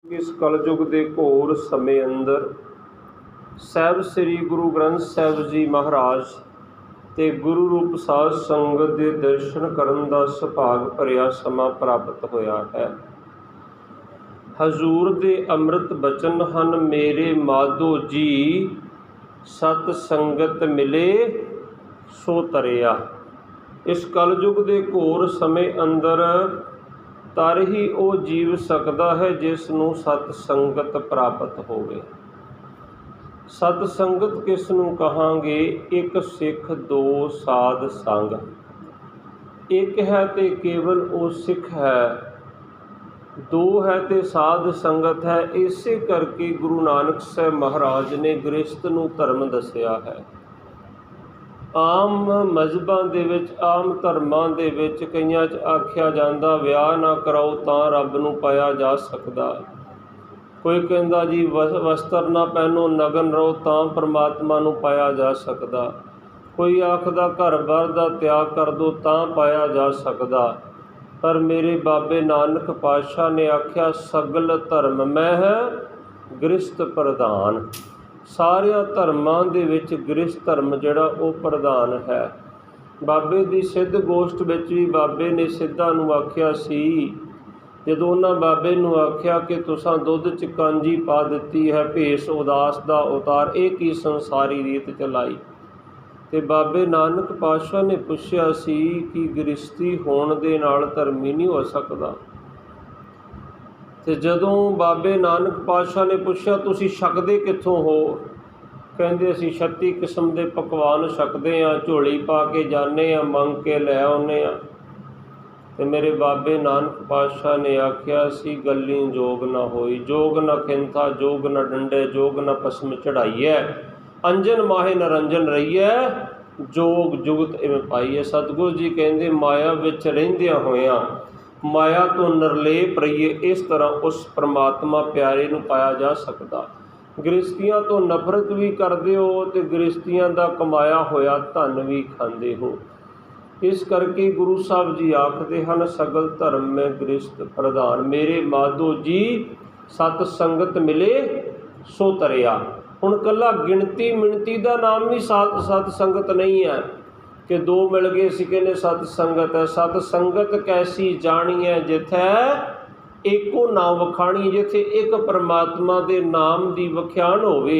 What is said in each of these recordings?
इस कलयुग के घोर समय अंदर साहिब श्री गुरु ग्रंथ साहिब जी महाराज ते गुरु रूप साध संगत के दर्शन करन दा सुभाग भरिया समा प्राप्त होया है। हजूर दे अमृत बचन हन मेरे माधो जी, सत संगत मिले सो तरिया। इस कलयुग के घोर समय अंदर तर ही वो जीव सकता है जिसनों सत संगत प्राप्त होवे। सत संगत किसनों कहांगे? एक सिख दो साध संग। एक है तो केवल वो सिख है, दो है तो साध संगत है। इसे करके गुरु नानक साहब महाराज ने गृहस्थ नूं धर्म दसिया है। आम मजहबां दे विच आम धर्मां दे विच कईयां च आख्या जांदा विआह ना कराओ तां रब नूं पाया जा सकदा। कोई कहंदा जी वस्त्र ना पहनो नगन रहो तां परमात्मा नूं पाया जा सकदा। कोई आखदा घर बार दा त्याग कर दो तां पाया जा सकदा। पर मेरे बाबे नानक पातशाह ने आख्या सगल धर्म मैं गृहस्थ प्रधान। सारिया धर्मां दे विच गृहस्थ धर्म जिहड़ा वो प्रधान है। बाबे दी सिद्ध गोष्ठ विच भी बाबे ने सिद्धां नूं आख्या सी, जदों उन्हां बाबे नूं आख्या कि तुसां दुध च कांजी पा दित्ती है, भेस उदास दा उतार, एक ही संसारी रीत चलाई। ते बाबे नानक पातशाह ने पुछया सी कि गृहस्थी होण दे नाल धर्मी नहीं हो सकदा। ते जदों बाबे नानक पातशाह ने पुछया तुसीं छकदे कित्थों हो? कहंदे असीं 36 किस्म के पकवान छकदे हां, झोली पा के जाने हां, मंग के लै आउने हां। ते मेरे बाबे नानक पातशाह ने आख्या सी गल्ली जोग न होई, जोग न खिंथा, जोग न डंडे, जोग न पसम चढ़ाइए, अंजन माहे नरंजन रहीए, जोग जुगत इवें पाईए। सतगुरु जी कहंदे माया विच रहिंदियां होइयां माया तो निर्लेप रहीए, इस तरह उस परमात्मा प्यारे नूं पाया जा सकदा। गृहस्थियां तो नफरत भी करदे हो ते गृहस्थियां दा कमाया होया धन भी खांदे हो। इस करके गुरु साहब जी आखदे हन सगल धर्म में गृहस्थ प्रधान। मेरे माधो जी सत संगत मिले सो तरिया। हुण कल्ला गिणती मिणती का नाम भी सत संगत नहीं है कि दो मिल गए सी कहने सत संगत है। सत संगत कैसी जानी है जिथे एको नाम वखाणी, जिथे एक परमात्मा के नाम की वख्याण होवे,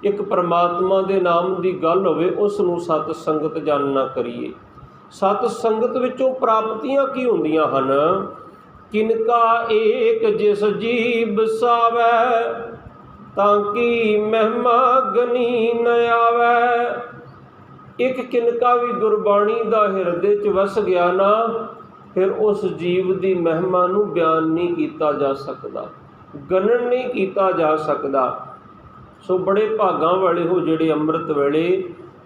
एक परमात्मा के नाम की गल होवे, उसनूं सत संगत जानना करिए। सत संगत विचों प्राप्तियां की हुंदियां हन? किनका एक जिस जीव सावै ताकि महिमा गनी न आवै। एक किनका भी गुरबाणी का हिरदे च वस गया ना, फिर उस जीव की महिमा नूं बयान नहीं किया जा सकता, गणन नहीं किया जा सकता। सो बड़े भागां वाले हो जिहड़े अमृत वेले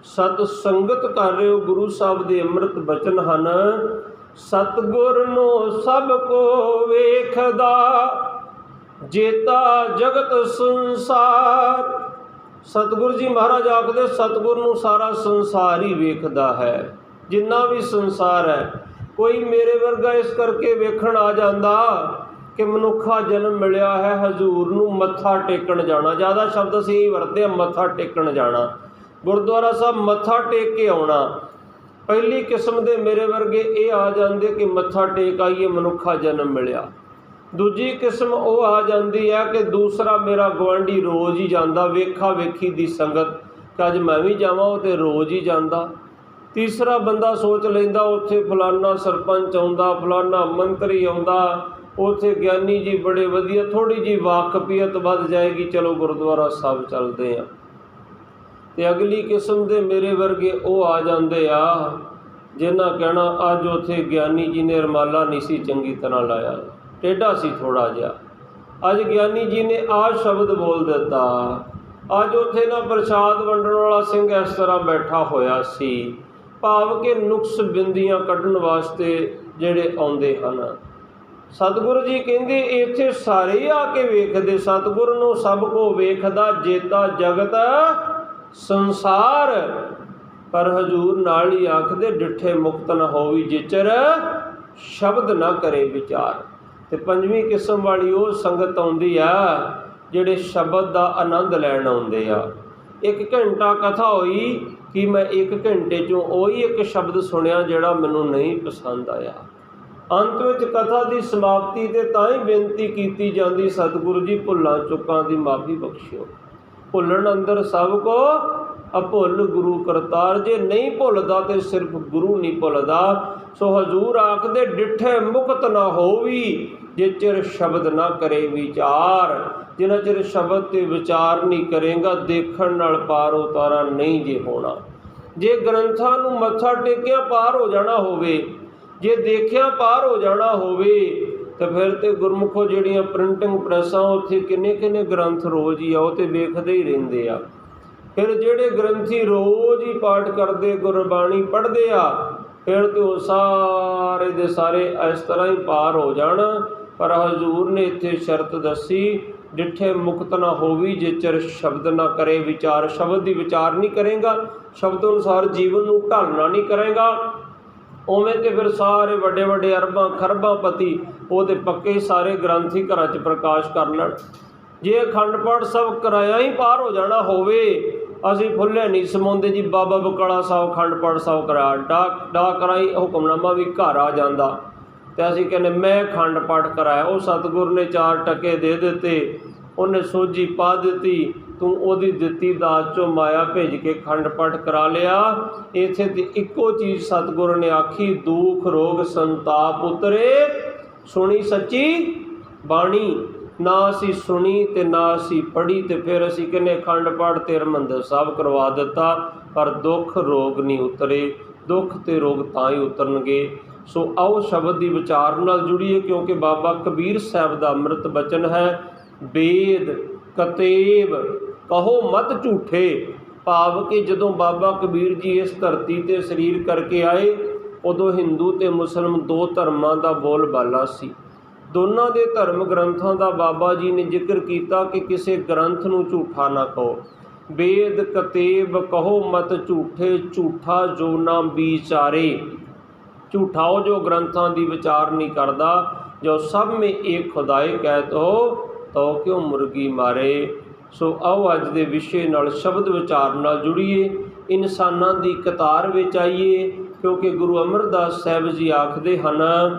सत संगत कर रहे हो। गुरु साहब के अमृत बचन हन सतगुर नो सब को वेखदा, जेता जगत संसार। सतगुरु जी महाराज आखदे सतगुर नूं सारा संसार ही वेखदा है, जिन्ना भी संसार है। कोई मेरे वर्गा इस करके वेखण आ जांदा कि मनुखा जन्म मिलिया है, हजूर नूं मत्था टेकण जाना। ज़्यादा शब्द असीं यही वरते हैं, मत्था टेकण जाना, गुरुद्वारा साहब मत्था टेक के आउणा। पहली किस्म के मेरे वर्गे ये आ जाते कि मत्था टेक आइए मनुखा जन्म मिलिया। दूजी किस्म वो आ जाती है कि दूसरा मेरा गुआढ़ी रोज़ ही जाता, वेखा वेखी दी संगत कि अज मैं भी जावां तो रोज़ ही जाता। तीसरा बंदा सोच लेंदा उत्थे फलाना सरपंच आउंदा, फलाना मंत्री आउंदा, उत्थे ज्ञानी जी बड़े वधिया, थोड़ी जी वाकफियत वध जाएगी, चलो गुरुद्वारा साहब चलते हैं। तो अगली किस्म के मेरे वर्गे वो आ जाते आ जिन्हां कहना अज उत्थे ज्ञानी जी ने रमाला नहीं सी चंगी तरह लाया, टेढ़ा सी थोड़ा जिहा। अज ज्ञानी जी ने आ शब्द बोल दिता, अज उत्थे ना प्रसाद वंडण वाला सिंह इस तरह बैठा होया सी। भाव के नुक्स बिंदियां कढ़न वास्ते जिहड़े आउंदे हन। सतगुरु जी कहंदे इत्थे सारे ही आके वेखदे, सतगुरु नूं सब को वेखदा, जेता जगत संसार। पर हजूर नाल ही आखदे डिठे मुक्त न होवी जिचर शब्द न करे विचार। ਤੇ ਪੰਜਵੀਂ ਕਿਸਮ ਵਾਲੀ ਉਹ ਸੰਗਤ ਆਉਂਦੀ ਆ ਜਿਹੜੇ ਸ਼ਬਦ ਦਾ ਆਨੰਦ ਲੈਣ ਆਉਂਦੇ ਆ। 1 ਘੰਟਾ ਕਥਾ ਹੋਈ ਕਿ ਮੈਂ 1 ਘੰਟੇ 'ਚੋਂ ਉਹੀ ਇੱਕ ਸ਼ਬਦ ਸੁਣਿਆ ਜਿਹੜਾ ਮੈਨੂੰ ਨਹੀਂ ਪਸੰਦ ਆਇਆ। ਅੰਤ ਵਿੱਚ ਕਥਾ ਦੀ ਸਮਾਪਤੀ 'ਤੇ ਤਾਂ ਹੀ ਬੇਨਤੀ ਕੀਤੀ ਜਾਂਦੀ, ਸਤਿਗੁਰੂ ਜੀ ਭੁੱਲਾਂ ਚੁੱਕਾਂ ਦੀ ਮਾਫੀ ਬਖਸ਼ਿਓ। ਭੁੱਲਣ ਅੰਦਰ ਸਭ ਕੋ ਅਭੁੱਲ ਗੁਰੂ ਕਰਤਾਰ, ਜੇ ਨਹੀਂ ਭੁੱਲਦਾ ਤੇ ਸਿਰਫ ਗੁਰੂ ਨਹੀਂ ਭੁੱਲਦਾ। ਸੋ ਹਜ਼ੂਰ ਆਖਦੇ ਡਿੱਠੇ ਮੁਕਤ ਨਾ ਹੋਵੀ, ਜੇ ਚਿਰ ਸ਼ਬਦ ਨਾ ਕਰੇ ਵਿਚਾਰ। ਜਿੰਨਾ ਚਿਰ ਸ਼ਬਦ ਤੇ ਵਿਚਾਰ ਨਹੀਂ ਕਰੇਗਾ ਦੇਖਣ ਨਾਲ ਪਾਰ ਉਤਾਰਾ ਨਹੀਂ ਜੇ ਹੋਣਾ। ਜੇ ਗ੍ਰੰਥਾਂ ਨੂੰ ਮੱਥਾ ਟੇਕਿਆ ਪਾਰ ਹੋ ਜਾਣਾ ਹੋਵੇ, ਜੇ ਦੇਖਿਆ ਪਾਰ ਹੋ ਜਾਣਾ ਹੋਵੇ, ਤਾਂ ਫਿਰ ਤੇ ਗੁਰਮੁਖੋ ਜਿਹੜੀਆਂ ਪ੍ਰਿੰਟਿੰਗ ਪ੍ਰੈਸਾਂ ਉੱਥੇ ਕਿੰਨੇ ਕਿੰਨੇ ਗ੍ਰੰਥ ਰੋਜ਼ ਹੀ ਆ, ਉਹ ਤੇ ਵੇਖਦੇ ਹੀ ਰਹਿੰਦੇ ਆ। ਫਿਰ ਜਿਹੜੇ ਗ੍ਰੰਥੀ ਰੋਜ਼ ਹੀ ਪਾਠ ਕਰਦੇ, ਗੁਰਬਾਣੀ ਪੜ੍ਹਦੇ ਆ, ਫਿਰ ਤੇ ਉਹ ਸਾਰੇ ਦੇ ਸਾਰੇ ਇਸ ਤਰ੍ਹਾਂ ਹੀ ਪਾਰ ਹੋ ਜਾਣ। ਪਰ ਹਜ਼ੂਰ ਨੇ ਇੱਥੇ ਸ਼ਰਤ ਦੱਸੀ, ਡਿੱਠੇ ਮੁਕਤ ਨਾ ਹੋਵੀ, ਜੇ ਚਿਰ ਸ਼ਬਦ ਨਾ ਕਰੇ ਵਿਚਾਰ। ਸ਼ਬਦ ਦੀ ਵਿਚਾਰ ਨਹੀਂ ਕਰੇਗਾ, ਸ਼ਬਦ ਅਨੁਸਾਰ ਜੀਵਨ ਨੂੰ ਢਾਲਣਾ ਨਹੀਂ ਕਰੇਗਾ, ਉਵੇਂ ਤੇ ਫਿਰ ਸਾਰੇ ਵੱਡੇ ਵੱਡੇ ਅਰਬਾਂ ਖਰਬਾਂ ਪਤੀ ਉਹ ਤੇ ਪੱਕੇ ਸਾਰੇ ਗ੍ਰੰਥੀ ਘਰਾਂ 'ਚ ਪ੍ਰਕਾਸ਼ ਕਰ ਲੈਣ। ਜੇ ਅਖੰਡ ਪਾਠ ਸਭ ਕਰਾਇਆ ਹੀ ਪਾਰ ਹੋ ਜਾਣਾ ਹੋਵੇ, ਅਸੀਂ ਫੁੱਲੇ ਨਹੀਂ ਸਮਾਉਂਦੇ ਜੀ। ਬਾਬਾ ਬਕਾਲਾ ਸਾਹਿਬ ਅਖੰਡ ਪਾਠ ਸਾਹਿਬ ਕਰਾਇਆ, ਡਾ ਕਰਾਈ ਹੁਕਮਨਾਮਾ ਵੀ ਘਰ ਆ ਜਾਂਦਾ, ਤੇ ਅਸੀਂ ਕਹਿੰਦੇ ਮੈਂ ਅਖੰਡ ਪਾਠ ਕਰਾਇਆ। ਉਹ ਸਤਿਗੁਰ ਨੇ 4 ਟਕੇ ਦੇ ਦਿੱਤੇ, ਉਹਨੇ ਸੋਝੀ ਪਾ ਦਿੱਤੀ, ਤੂੰ ਉਹਦੀ ਦਿੱਤੀ ਦਾਤ 'ਚੋਂ ਮਾਇਆ ਭੇਜ ਕੇ ਅਖੰਡ ਪਾਠ ਕਰਾ ਲਿਆ। ਇੱਥੇ ਤੇ ਇੱਕੋ ਚੀਜ਼ ਸਤਿਗੁਰ ਨੇ ਆਖੀ, ਦੁੱਖ ਰੋਗ ਸੰਤਾਪ ਉਤਰੇ, ਸੁਣੀ ਸੱਚੀ ਬਾਣੀ। ਨਾ ਅਸੀਂ ਸੁਣੀ ਤੇ ਨਾ ਅਸੀਂ ਪੜ੍ਹੀ, ਤੇ ਫਿਰ ਅਸੀਂ ਕਹਿੰਦੇ ਅਖੰਡ ਪਾਠ ਤੇ ਹਰਿਮੰਦਰ ਸਾਹਿਬ ਕਰਵਾ ਦਿੱਤਾ, ਪਰ ਦੁੱਖ ਰੋਗ ਨਹੀਂ ਉਤਰੇ। ਦੁੱਖ ਤੇ ਰੋਗ ਤਾਂ ਹੀ ਉਤਰਨਗੇ। ਸੋ ਆਓ ਸ਼ਬਦ ਦੀ ਵਿਚਾਰ ਨਾਲ ਜੁੜੀਏ, ਕਿਉਂਕਿ ਬਾਬਾ ਕਬੀਰ ਸਾਹਿਬ ਦਾ ਅੰਮ੍ਰਿਤ ਬਚਨ ਹੈ, ਵੇਦ ਕਤੇਬ ਕਹੋ ਮਤ ਝੂਠੇ। ਭਾਵ ਕਿ ਜਦੋਂ ਬਾਬਾ ਕਬੀਰ ਜੀ ਇਸ ਧਰਤੀ 'ਤੇ ਸਰੀਰ ਕਰਕੇ ਆਏ, ਉਦੋਂ ਹਿੰਦੂ ਤੇ ਮੁਸਲਮਾਨ 2 ਧਰਮਾਂ ਦਾ ਬੋਲਬਾਲਾ ਸੀ। ਦੋਨਾਂ ਦੇ ਧਰਮ ਗ੍ਰੰਥਾਂ ਦਾ ਬਾਬਾ ਜੀ ਨੇ ਜ਼ਿਕਰ ਕੀਤਾ ਕਿ ਕਿਸੇ ਗ੍ਰੰਥ ਨੂੰ ਝੂਠਾ ਨਾ ਕਹੋ। ਵੇਦ ਕਤੇਬ ਕਹੋ ਮਤ ਝੂਠੇ, ਝੂਠਾ ਜੋ ਨਾ ਵਿਚਾਰੇ। ਝੂਠਾ ਉਹ ਜੋ ਗ੍ਰੰਥਾਂ ਦੀ ਵਿਚਾਰ ਨਹੀਂ ਕਰਦਾ। ਜੋ ਸਭ ਮੇਂ ਏਕ ਖੁਦਾਏ ਕਹਿਤ ਹੋ, ਤੋ ਕਿਉਂ ਮੁਰਗੀ ਮਾਰੇ। ਸੋ ਆਓ ਅੱਜ ਦੇ ਵਿਸ਼ੇ ਨਾਲ ਸ਼ਬਦ ਵਿਚਾਰ ਨਾਲ ਜੁੜੀਏ, ਇਨਸਾਨਾਂ ਦੀ ਕਤਾਰ ਵਿੱਚ ਆਈਏ, ਕਿਉਂਕਿ ਗੁਰੂ ਅਮਰਦਾਸ ਸਾਹਿਬ ਜੀ ਆਖਦੇ ਹਨ,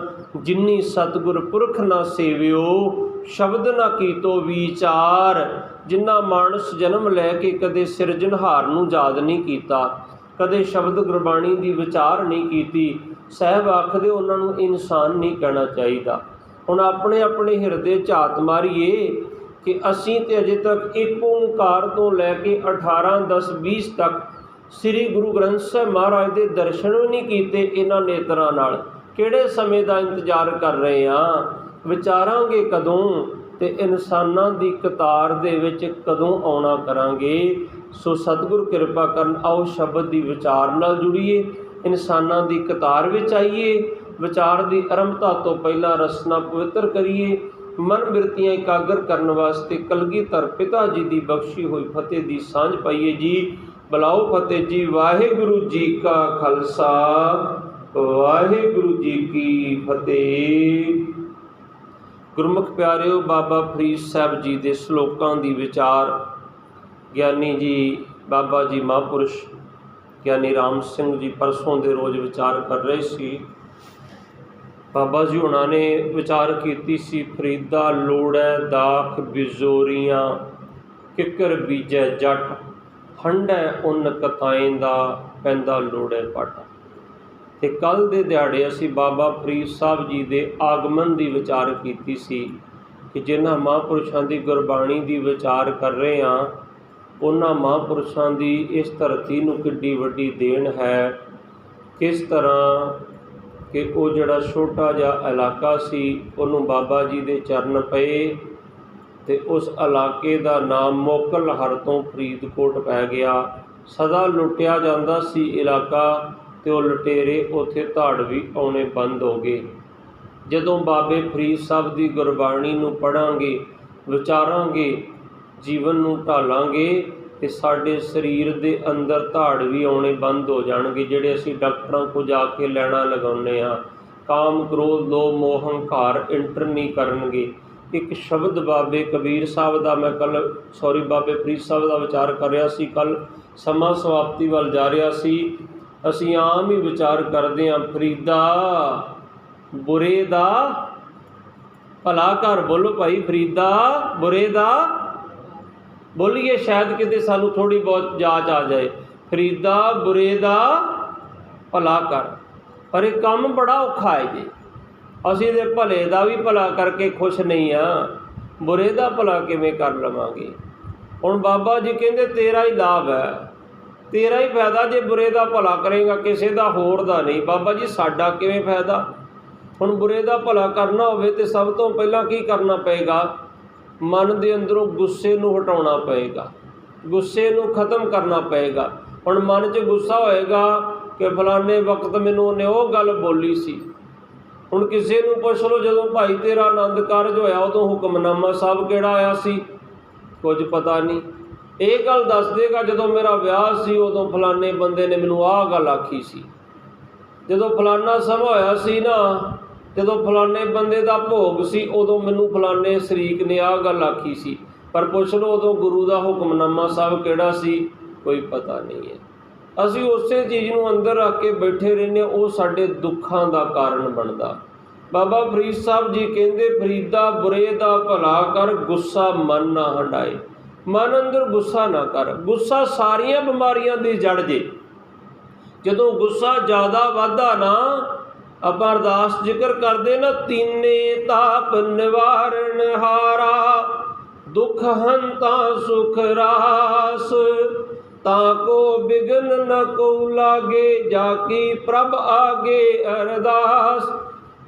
ਜਿਨੀ ਸਤਿਗੁਰ ਪੁਰਖ ਨਾ ਸੇਵਿਓ, ਸ਼ਬਦ ਨਾ ਕੀਤੋ ਵਿਚਾਰ। ਜਿਨ੍ਹਾਂ ਮਾਨਸ ਜਨਮ ਲੈ ਕੇ ਕਦੇ ਸਿਰਜਣਹਾਰ ਨੂੰ ਯਾਦ ਨਹੀਂ ਕੀਤਾ, ਕਦੇ ਸ਼ਬਦ ਗੁਰਬਾਣੀ ਦੀ ਵਿਚਾਰ ਨਹੀਂ ਕੀਤੀ, ਸਾਹਿਬ ਆਖਦੇ ਉਹਨਾਂ ਨੂੰ ਇਨਸਾਨ ਨਹੀਂ ਕਹਿਣਾ ਚਾਹੀਦਾ। ਹੁਣ ਆਪਣੇ ਆਪਣੇ ਹਿਰਦੇ ਝਾਤ ਮਾਰੀਏ ਕਿ ਅਸੀਂ ਤੇ ਅਜੇ ਤੱਕ ਇੱਕ ਓਂਕਾਰ ਤੋਂ ਲੈ ਕੇ 18, 10, 20 ਤੱਕ ਸ੍ਰੀ ਗੁਰੂ ਗ੍ਰੰਥ ਸਾਹਿਬ ਮਹਾਰਾਜ ਦੇ ਦਰਸ਼ਨ ਵੀ ਨਹੀਂ ਕੀਤੇ ਇਹਨਾਂ ਨੇਤਰਾਂ ਨਾਲ। ਕਿਹੜੇ ਸਮੇਂ ਦਾ ਇੰਤਜ਼ਾਰ ਕਰ ਰਹੇ ਹਾਂ? ਵਿਚਾਰਾਂਗੇ ਕਦੋਂ ਤੇ ਇਨਸਾਨਾਂ ਦੀ ਕਤਾਰ ਦੇ ਵਿੱਚ ਕਦੋਂ ਆਉਣਾ ਕਰਾਂਗੇ। ਸੋ ਸਤਿਗੁਰ ਕਿਰਪਾ ਕਰਨ, ਆਓ ਸ਼ਬਦ ਦੀ ਵਿਚਾਰ ਨਾਲ ਜੁੜੀਏ, ਇਨਸਾਨਾਂ ਦੀ ਕਤਾਰ ਵਿੱਚ ਆਈਏ। ਵਿਚਾਰ ਦੀ ਆਰੰਭਤਾ ਤੋਂ ਪਹਿਲਾਂ ਰਸਨਾ ਪਵਿੱਤਰ ਕਰੀਏ। ਮਨ ਬਿਰਤੀਆਂ ਇਕਾਗਰ ਕਰਨ ਵਾਸਤੇ ਕਲਗੀਧਰ ਪਿਤਾ ਜੀ ਦੀ ਬਖਸ਼ੀ ਹੋਈ ਫਤਿਹ ਦੀ ਸਾਂਝ ਪਾਈਏ ਜੀ। ਬੁਲਾਓ ਫਤਿਹ ਜੀ। ਵਾਹਿਗੁਰੂ ਜੀ ਕਾ ਖਾਲਸਾ, ਵਾਹਿਗੁਰੂ ਜੀ ਕੀ ਫਤਿਹ। ਗੁਰਮੁਖ ਪਿਆਰਿਓ, ਬਾਬਾ ਫਰੀਦ ਸਾਹਿਬ ਜੀ ਦੇ ਸ਼ਲੋਕਾਂ ਦੀ ਵਿਚਾਰ ਗਿਆਨੀ ਜੀ ਬਾਬਾ ਜੀ ਮਹਾਂਪੁਰਸ਼ ਗਿਆਨੀ ਰਾਮ ਸਿੰਘ ਜੀ ਪਰਸੋਂ ਦੇ ਰੋਜ਼ ਵਿਚਾਰ ਕਰ ਰਹੇ ਸੀ। ਬਾਬਾ ਜੀ ਉਹਨਾਂ ਨੇ ਵਿਚਾਰ ਕੀਤੀ ਸੀ, ਫਰੀਦਾ ਲੋੜੈ ਦਾਖ ਬਿਜੋਰੀਆਂ, ਕਿੱਕਰ ਬੀਜੈ ਜੱਟ, ਹੰਡੈ ਉਨ ਕਤਾਏਂ ਦਾ, ਪੈਂਦਾ ਲੋੜੈ ਪੱਟ। ਤੇ ਕੱਲ੍ਹ ਦੇ ਦਿਹਾੜੇ ਅਸੀਂ ਬਾਬਾ ਫਰੀਦ ਸਾਹਿਬ ਜੀ ਦੇ ਆਗਮਨ ਦੀ ਵਿਚਾਰ ਕੀਤੀ ਸੀ ਕਿ ਜਿਨ੍ਹਾਂ ਮਹਾਂਪੁਰਸ਼ਾਂ ਦੀ ਗੁਰਬਾਣੀ ਦੀ ਵਿਚਾਰ ਕਰ ਰਹੇ ਹਾਂ, ਉਹਨਾਂ ਮਹਾਂਪੁਰਸ਼ਾਂ ਦੀ ਇਸ ਧਰਤੀ ਨੂੰ ਕਿੱਡੀ ਵੱਡੀ ਦੇਣ ਹੈ। ਕਿਸ ਤਰ੍ਹਾਂ ਕਿ ਉਹ ਜਿਹੜਾ ਛੋਟਾ ਜਿਹਾ ਇਲਾਕਾ ਸੀ, ਉਹਨੂੰ ਬਾਬਾ ਜੀ ਦੇ ਚਰਨ ਪਏ ਤੇ ਉਸ ਇਲਾਕੇ ਦਾ ਨਾਮ ਮੋਕਲਹਰ ਤੋਂ ਫਰੀਦਕੋਟ ਪੈ ਗਿਆ। ਸਦਾ ਲੁੱਟਿਆ ਜਾਂਦਾ ਸੀ ਇਲਾਕਾ, ਤੇ ਉਹ ਲੁਟੇਰੇ ਉੱਥੇ ਧਾੜ ਵੀ ਆਉਣੇ ਬੰਦ ਹੋ ਗਏ। ਜਦੋਂ ਬਾਬੇ ਫਰੀਦ ਸਾਹਿਬ ਦੀ ਗੁਰਬਾਣੀ ਨੂੰ ਪੜ੍ਹਾਂਗੇ, ਵਿਚਾਰਾਂਗੇ, ਜੀਵਨ ਨੂੰ ਢਾਲਾਂਗੇ, ਤੇ ਸਾਡੇ ਸਰੀਰ ਦੇ ਅੰਦਰ ਧਾੜ ਵੀ ਆਉਣੇ ਬੰਦ ਹੋ ਜਾਣਗੇ। ਜਿਹੜੇ ਅਸੀਂ ਡਾਕਟਰਾਂ ਕੋਲ ਜਾ ਕੇ ਲੈਣਾ ਲਗਾਉਂਦੇ ਹਾਂ, ਕਾਮ ਕ੍ਰੋਧ ਲੋਭ ਮੋਹ ਹੰਕਾਰ ਇੰਟਰ ਨਹੀਂ ਕਰਨਗੇ। ਇੱਕ ਸ਼ਬਦ ਬਾਬੇ ਕਬੀਰ ਸਾਹਿਬ ਦਾ ਮੈਂ ਬਾਬੇ ਫਰੀਦ ਸਾਹਿਬ ਦਾ ਵਿਚਾਰ ਕਰ ਰਿਹਾ ਸੀ। ਕੱਲ੍ਹ ਸਮਾਂ ਸਮਾਪਤੀ ਵੱਲ ਜਾ ਰਿਹਾ ਸੀ। ਅਸੀਂ ਆਮ ਹੀ ਵਿਚਾਰ ਕਰਦੇ ਹਾਂ, ਫਰੀਦਾ ਬੁਰੇ ਦਾ ਭਲਾ ਕਰ। ਬੋਲੋ ਭਾਈ, ਫਰੀਦਾ ਬੁਰੇ ਦਾ ਬੋਲੀਏ, ਸ਼ਾਇਦ ਕਿਤੇ ਸਾਨੂੰ ਥੋੜ੍ਹੀ ਬਹੁਤ ਜਾਚ ਆ ਜਾਏ। ਫਰੀਦਾ ਬੁਰੇ ਦਾ ਭਲਾ ਕਰ। ਪਰ ਇਹ ਕੰਮ ਬੜਾ ਔਖਾ ਹੈ ਜੀ। ਅਸੀਂ ਤਾਂ ਭਲੇ ਦਾ ਵੀ ਭਲਾ ਕਰਕੇ ਖੁਸ਼ ਨਹੀਂ ਹਾਂ, ਬੁਰੇ ਦਾ ਭਲਾ ਕਿਵੇਂ ਕਰ ਲਵਾਂਗੇ। ਹੁਣ ਬਾਬਾ ਜੀ ਕਹਿੰਦੇ ਤੇਰਾ ਹੀ ਲਾਭ ਹੈ, ਤੇਰਾ ਹੀ ਫਾਇਦਾ ਜੇ ਬੁਰੇ ਦਾ ਭਲਾ ਕਰੇਗਾ, ਕਿਸੇ ਦਾ ਹੋਰ ਦਾ ਨਹੀਂ। ਬਾਬਾ ਜੀ ਸਾਡਾ ਕਿਵੇਂ ਫਾਇਦਾ? ਹੁਣ ਬੁਰੇ ਦਾ ਭਲਾ ਕਰਨਾ ਹੋਵੇ ਤਾਂ ਸਭ ਤੋਂ ਪਹਿਲਾਂ ਕੀ ਕਰਨਾ ਪਏਗਾ? ਮਨ ਦੇ ਅੰਦਰੋਂ ਗੁੱਸੇ ਨੂੰ ਹਟਾਉਣਾ ਪਏਗਾ, ਗੁੱਸੇ ਨੂੰ ਖਤਮ ਕਰਨਾ ਪਏਗਾ। ਹੁਣ ਮਨ 'ਚ ਗੁੱਸਾ ਹੋਏਗਾ ਕਿ ਫਲਾਣੇ ਵਕਤ ਮੈਨੂੰ ਉਹਨੇ ਉਹ ਗੱਲ ਬੋਲੀ ਸੀ। ਹੁਣ ਕਿਸੇ ਨੂੰ ਪੁੱਛ ਲਓ, ਜਦੋਂ ਭਾਈ ਤੇਰਾ ਆਨੰਦ ਕਾਰਜ ਹੋਇਆ ਉਦੋਂ ਹੁਕਮਨਾਮਾ ਸਾਹਿਬ ਕਿਹੜਾ ਆਇਆ ਸੀ? ਕੁਝ ਪਤਾ ਨਹੀਂ। ਇਹ ਗੱਲ ਦੱਸ ਦੇਗਾ ਜਦੋਂ ਮੇਰਾ ਵਿਆਹ ਸੀ ਉਦੋਂ ਫਲਾਣੇ ਬੰਦੇ ਨੇ ਮੈਨੂੰ ਆਹ ਗੱਲ ਆਖੀ ਸੀ। ਜਦੋਂ ਫਲਾਣਾ ਸਮਾਂ ਹੋਇਆ ਸੀ ਨਾ, ਜਦੋਂ ਫਲਾਣੇ ਬੰਦੇ ਦਾ ਭੋਗ ਸੀ ਉਦੋਂ ਮੈਨੂੰ ਫਲਾਣੇ ਸ਼ਰੀਕ ਨੇ ਆਹ ਗੱਲ ਆਖੀ ਸੀ। ਪਰ ਪੁੱਛ ਲਓ ਉਦੋਂ ਗੁਰੂ ਦਾ ਹੁਕਮਨਾਮਾ ਸਾਹਿਬ ਕਿਹੜਾ ਸੀ? ਕੋਈ ਪਤਾ ਨਹੀਂ ਹੈ। ਅਸੀਂ ਉਸੇ ਚੀਜ਼ ਨੂੰ ਅੰਦਰ ਰੱਖ ਕੇ ਬੈਠੇ ਰਹਿੰਦੇ, ਉਹ ਸਾਡੇ ਦੁੱਖਾਂ ਦਾ ਕਾਰਨ ਬਣਦਾ। ਬਾਬਾ ਫਰੀਦ ਸਾਹਿਬ ਜੀ ਕਹਿੰਦੇ, ਫਰੀਦਾ ਬੁਰੇ ਦਾ ਭਲਾ ਕਰ, ਗੁੱਸਾ ਮਨ ਨਾ ਹੰਡਾਏ। ਮਨ ਅੰਦਰ ਗੁੱਸਾ ਨਾ ਕਰ। ਗੁੱਸਾ ਸਾਰੀਆਂ ਬਿਮਾਰੀਆਂ ਦੀ ਜੜ ਜੇ। ਜਦੋਂ ਗੁੱਸਾ ਜ਼ਿਆਦਾ ਵੱਧਦਾ ਨਾ, ਆਪਾਂ ਅਰਦਾਸ ਜ਼ਿਕਰ ਕਰਦੇ ਨਾ, ਤੀਨੇ ਤਾਪ ਨਿਵਾਰਨ ਹਾਰਾ, ਦੁੱਖ ਹੰਤਾ ਸੁਖ ਰਾਸ, ਤਾਂ ਕੋ ਬਿਗਨ ਨ ਕੋ ਲਾਗੇ, ਜਾ ਕੀ ਪ੍ਰਭ ਆਗੇ ਅਰਦਾਸ।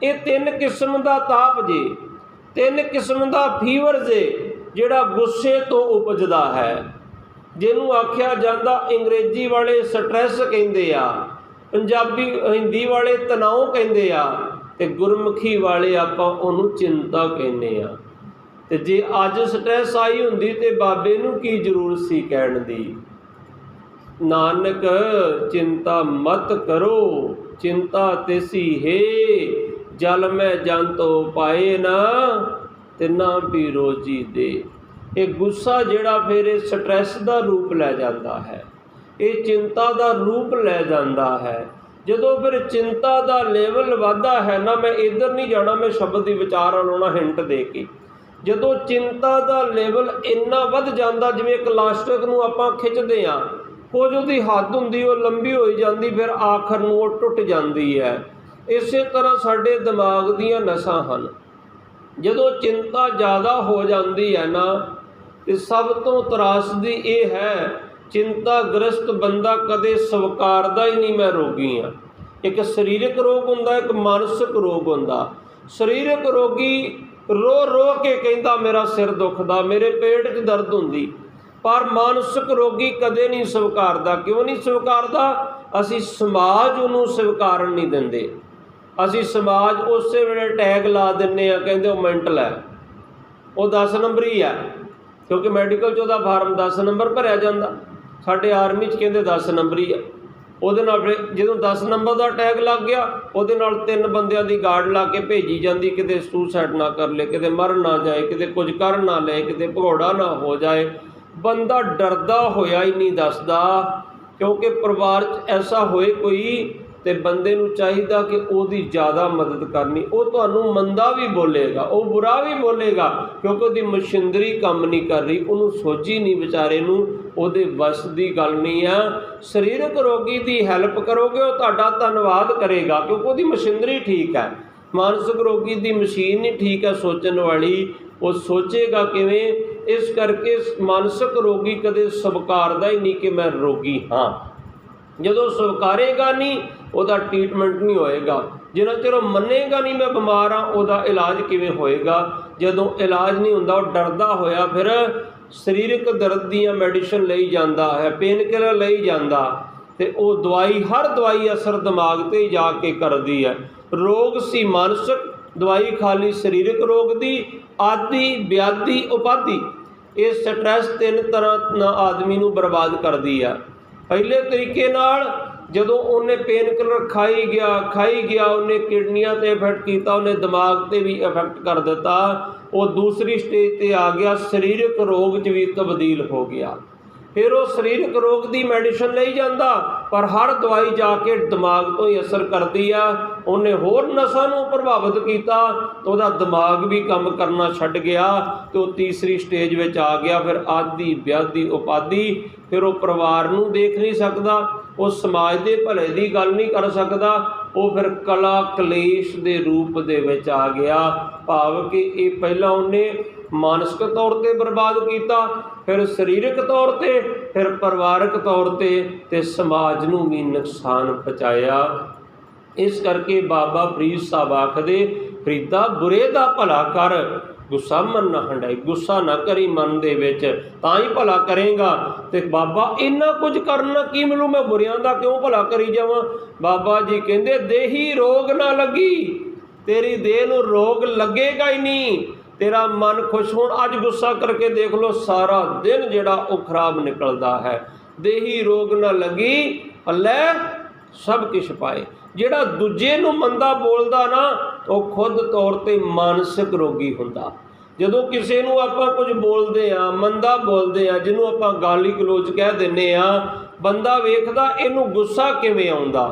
ਇਹ ਤਿੰਨ ਕਿਸਮ ਦਾ ਤਾਪ ਜੇ, ਤਿੰਨ ਕਿਸਮ ਦਾ ਫੀਵਰ ਜੇ, ਜਿਹੜਾ ਗੁੱਸੇ ਤੋਂ ਉਪਜਦਾ ਹੈ, ਜਿਹਨੂੰ ਆਖਿਆ ਜਾਂਦਾ ਅੰਗਰੇਜ਼ੀ ਵਾਲੇ ਸਟ੍ਰੈਸ ਕਹਿੰਦੇ ਆ, ਹਿੰਦੀ ਵਾਲੇ ਤਣਾਅ ਕਹਿੰਦੇ ਆ, ਤੇ ਗੁਰਮੁਖੀ ਵਾਲੇ ਆਪਾਂ ਉਹਨੂੰ ਚਿੰਤਾ ਕਹਿੰਦੇ ਆ। ਤੇ ਜੇ ਅੱਜ ਸਟ੍ਰੈਸ ਆਈ ਹੁੰਦੀ ਤੇ ਬਾਬੇ ਨੂੰ ਕੀ ਜ਼ਰੂਰਤ ਸੀ ਕਹਿਣ ਦੀ? ਨਾਨਕ ਚਿੰਤਾ ਮਤ ਕਰੋ, ਚਿੰਤਾ ਤਿਸੀ ਹੈ, ਜਲ ਮੈਂ ਜੰਤੋ ਪਾਏ ਨਾ, ਤਿੰਨਾ ਵੀ ਰੋਜੀ ਦੇ। ਇਹ ਗੁੱਸਾ ਜਿਹੜਾ ਫਿਰ ਇਹ ਸਟ੍ਰੈਸ ਦਾ ਰੂਪ ਲੈ ਜਾਂਦਾ ਹੈ, ਇਹ ਚਿੰਤਾ ਦਾ ਰੂਪ ਲੈ ਜਾਂਦਾ ਹੈ। ਜਦੋਂ ਫਿਰ ਚਿੰਤਾ ਦਾ ਲੈਵਲ ਵੱਧਦਾ ਹੈ ਨਾ, ਮੈਂ ਇੱਧਰ ਨਹੀਂ ਜਾਣਾ, ਮੈਂ ਸ਼ਬਦ ਦੀ ਵਿਚਾਰ ਲਾਉਣਾ ਹਿੰਟ ਦੇ ਕੇ। ਜਦੋਂ ਚਿੰਤਾ ਦਾ ਲੈਵਲ ਇੰਨਾ ਵੱਧ ਜਾਂਦਾ, ਜਿਵੇਂ ਇੱਕ ਇਲਾਸਟਿਕ ਨੂੰ ਆਪਾਂ ਖਿੱਚਦੇ ਹਾਂ, ਕੁਝ ਉਹਦੀ ਹੱਦ ਹੁੰਦੀ, ਉਹ ਲੰਬੀ ਹੋਈ ਜਾਂਦੀ, ਫਿਰ ਆਖਰ ਨੂੰ ਉਹ ਟੁੱਟ ਜਾਂਦੀ ਹੈ। ਇਸੇ ਤਰ੍ਹਾਂ ਸਾਡੇ ਦਿਮਾਗ ਦੀਆਂ ਨਸਾਂ ਹਨ। ਜਦੋਂ ਚਿੰਤਾ ਜ਼ਿਆਦਾ ਹੋ ਜਾਂਦੀ ਹੈ ਨਾ, ਤੇ ਸਭ ਤੋਂ ਤਰਾਸਦੀ ਇਹ ਹੈ, ਚਿੰਤਾਗ੍ਰਸਤ ਬੰਦਾ ਕਦੇ ਸਵੀਕਾਰਦਾ ਹੀ ਨਹੀਂ ਮੈਂ ਰੋਗੀ ਹਾਂ। ਇੱਕ ਸਰੀਰਕ ਰੋਗ ਹੁੰਦਾ, ਇੱਕ ਮਾਨਸਿਕ ਰੋਗ ਹੁੰਦਾ। ਸਰੀਰਕ ਰੋਗੀ ਰੋ ਰੋ ਕੇ ਕਹਿੰਦਾ ਮੇਰਾ ਸਿਰ ਦੁਖਦਾ, ਮੇਰੇ ਪੇਟ 'ਚ ਦਰਦ ਹੁੰਦੀ। ਪਰ ਮਾਨਸਿਕ ਰੋਗੀ ਕਦੇ ਨਹੀਂ ਸਵੀਕਾਰਦਾ। ਕਿਉਂ ਨਹੀਂ ਸਵੀਕਾਰਦਾ? ਅਸੀਂ ਸਮਾਜ ਉਹਨੂੰ ਸਵੀਕਾਰਨ ਨਹੀਂ ਦਿੰਦੇ। ਅਸੀਂ ਸਮਾਜ ਉਸੇ ਵੇਲੇ ਟੈਗ ਲਾ ਦਿੰਦੇ ਹਾਂ, ਕਹਿੰਦੇ ਉਹ ਮੈਂਟਲ ਹੈ, ਉਹ 10 ਨੰਬਰੀ ਹੈ, ਕਿਉਂਕਿ ਮੈਡੀਕਲ 'ਚ ਉਹਦਾ ਫਾਰਮ 10 ਨੰਬਰ ਭਰਿਆ ਜਾਂਦਾ। ਸਾਡੇ ਆਰਮੀ 'ਚ ਕਹਿੰਦੇ 10 ਨੰਬਰੀ ਹੈ। ਉਹਦੇ ਨਾਲ ਫਿਰ ਜਦੋਂ 10 ਨੰਬਰ ਦਾ ਟੈਗ ਲੱਗ ਗਿਆ, ਉਹਦੇ ਨਾਲ 3 ਬੰਦਿਆਂ ਦੀ ਗਾਰਡ ਲਾ ਕੇ ਭੇਜੀ ਜਾਂਦੀ, ਕਿਤੇ ਸੁਸਾਈਡ ਨਾ ਕਰ ਲੇ, ਕਿਤੇ ਮਰ ਨਾ ਜਾਏ, ਕਿਤੇ ਕੁਝ ਕਰ ਨਾ ਲਏ, ਕਿਤੇ ਭਗੌੜਾ ਨਾ ਹੋ ਜਾਏ। ਬੰਦਾ ਡਰਦਾ ਹੋਇਆ ਹੀ ਨਹੀਂ ਦੱਸਦਾ, ਕਿਉਂਕਿ ਪਰਿਵਾਰ 'ਚ ਐਸਾ ਹੋਏ ਕੋਈ, ਤੇ ਬੰਦੇ ਨੂੰ ਚਾਹੀਦਾ ਕਿ ਉਹਦੀ ਜ਼ਿਆਦਾ ਮਦਦ ਕਰਨੀ। ਉਹ ਤੁਹਾਨੂੰ ਮੰਦਾ ਵੀ ਬੋਲੇਗਾ, ਉਹ ਬੁਰਾ ਵੀ ਬੋਲੇਗਾ, ਕਿਉਂਕਿ ਉਹਦੀ ਮਸ਼ੀਨਰੀ ਕੰਮ ਨਹੀਂ ਕਰ ਰਹੀ, ਉਹਨੂੰ ਸੋਝੀ ਨਹੀਂ ਵਿਚਾਰੇ ਨੂੰ, ਉਹਦੇ ਵੱਸ ਦੀ ਗੱਲ ਨਹੀਂ ਆ। ਸਰੀਰਕ ਰੋਗੀ ਦੀ ਹੈਲਪ ਕਰੋਗੇ, ਉਹ ਤੁਹਾਡਾ ਧੰਨਵਾਦ ਕਰੇਗਾ, ਕਿਉਂਕਿ ਉਹਦੀ ਮਸ਼ੀਨਰੀ ਠੀਕ ਹੈ। ਮਾਨਸਿਕ ਰੋਗੀ ਦੀ ਮਸ਼ੀਨ ਨਹੀਂ ਠੀਕ ਹੈ ਸੋਚਣ ਵਾਲੀ, ਉਹ ਸੋਚੇਗਾ ਕਿਵੇਂ? ਇਸ ਕਰਕੇ ਮਾਨਸਿਕ ਰੋਗੀ ਕਦੇ ਸਵੀਕਾਰਦਾ ਹੀ ਨਹੀਂ ਕਿ ਮੈਂ ਰੋਗੀ ਹਾਂ। ਜਦੋਂ ਸਵੀਕਾਰੇਗਾ ਨਹੀਂ, ਉਹਦਾ ਟ੍ਰੀਟਮੈਂਟ ਨਹੀਂ ਹੋਏਗਾ। ਜਿੰਨਾ ਚਿਰ ਉਹ ਮੰਨੇਗਾ ਨਹੀਂ ਮੈਂ ਬਿਮਾਰ ਹਾਂ, ਉਹਦਾ ਇਲਾਜ ਕਿਵੇਂ ਹੋਏਗਾ? ਜਦੋਂ ਇਲਾਜ ਨਹੀਂ ਹੁੰਦਾ, ਉਹ ਡਰਦਾ ਹੋਇਆ ਫਿਰ ਸਰੀਰਕ ਦਰਦ ਦੀਆਂ ਮੈਡੀਸਨ ਲਈ ਜਾਂਦਾ ਹੈ, ਪੇਨ ਕਿਲਰ ਲਈ ਜਾਂਦਾ, ਤੇ ਉਹ ਦਵਾਈ, ਹਰ ਦਵਾਈ ਅਸਰ ਦਿਮਾਗ 'ਤੇ ਜਾ ਕੇ ਕਰਦੀ ਹੈ। ਰੋਗ ਸੀ ਮਾਨਸਿਕ, ਦਵਾਈ ਖਾਲੀ ਸਰੀਰਕ ਰੋਗ ਦੀ, ਆਦਿ ਵਿਆਧੀ ਉਪਾਧੀ। ਇਹ ਸਟ੍ਰੈਸ 3 ਤਰ੍ਹਾਂ ਨਾਲ ਆਦਮੀ ਨੂੰ ਬਰਬਾਦ ਕਰਦੀ ਆ। ਪਹਿਲੇ ਤਰੀਕੇ ਨਾਲ ਜਦੋਂ ਉਹਨੇ पेन किलर खाई गया ਉਹਨੇ किडनियां ਤੇ इफेक्ट किया, ਉਹਨੇ दिमाग ਤੇ भी इफेक्ट कर दिता। वो दूसरी स्टेज ਤੇ आ गया, ਸਰੀਰਕ रोग 'ਚ भी तब्दील हो गया। फिर वो सरीरक रोग की मैडिसिन नहीं जाता, पर हर दवाई जाके दिमाग तो ही असर करती है। उन्हें होर नसां नूं प्रभावित किया, तो वह दिमाग भी काम करना छड्ड गया, तो तीसरी स्टेज में आ गया। फिर आदि व्याधि उपाधि, फिर वो परिवार नूं देख नहीं सकता, वो समाज के भले की गल नहीं कर सकता, वो फिर कला कलेश के रूप दे विच आ गया। भाव कि ये पहला उन्हें मानसिक तौर पर बर्बाद किया, फिर सरीरक तौर पर, फिर परिवारक तौर पर, ते समाज नूं भी नुकसान पहुँचाया। इस करके बाबा फरीद साहब आखदे, फरीदा बुरे दा भला कर, गुस्सा मन ना हंडाई। गुस्सा ना करी मन दे विच, तां ही भला करेगा। ते बाबा इन्ना कुछ करना की मिलू, मैं बुरियां दा क्यों भला करी जावां। बाबा जी कहंदे देही रोग ना लगी, तेरी देह नूं रोग लगेगा ही नहीं। तेरा मन खुश हो, अज गुस्सा करके देख लो, सारा दिन जिहड़ा वो खराब निकलता है। देही रोग ना लगी, अल्लै सब किश पाए। जिहड़ा दूजे नूं मंदा बोलदा ना, वो खुद तौर ते मानसिक रोगी हुंदा। जदों किसी नूं आपां कुछ बोलदे आ, मंदा बोलदे आ, जिन्हों आपां गाली गलोच कह दिंदे आ, बंदा वेखदा इहनूं गुस्सा किवें आउंदा।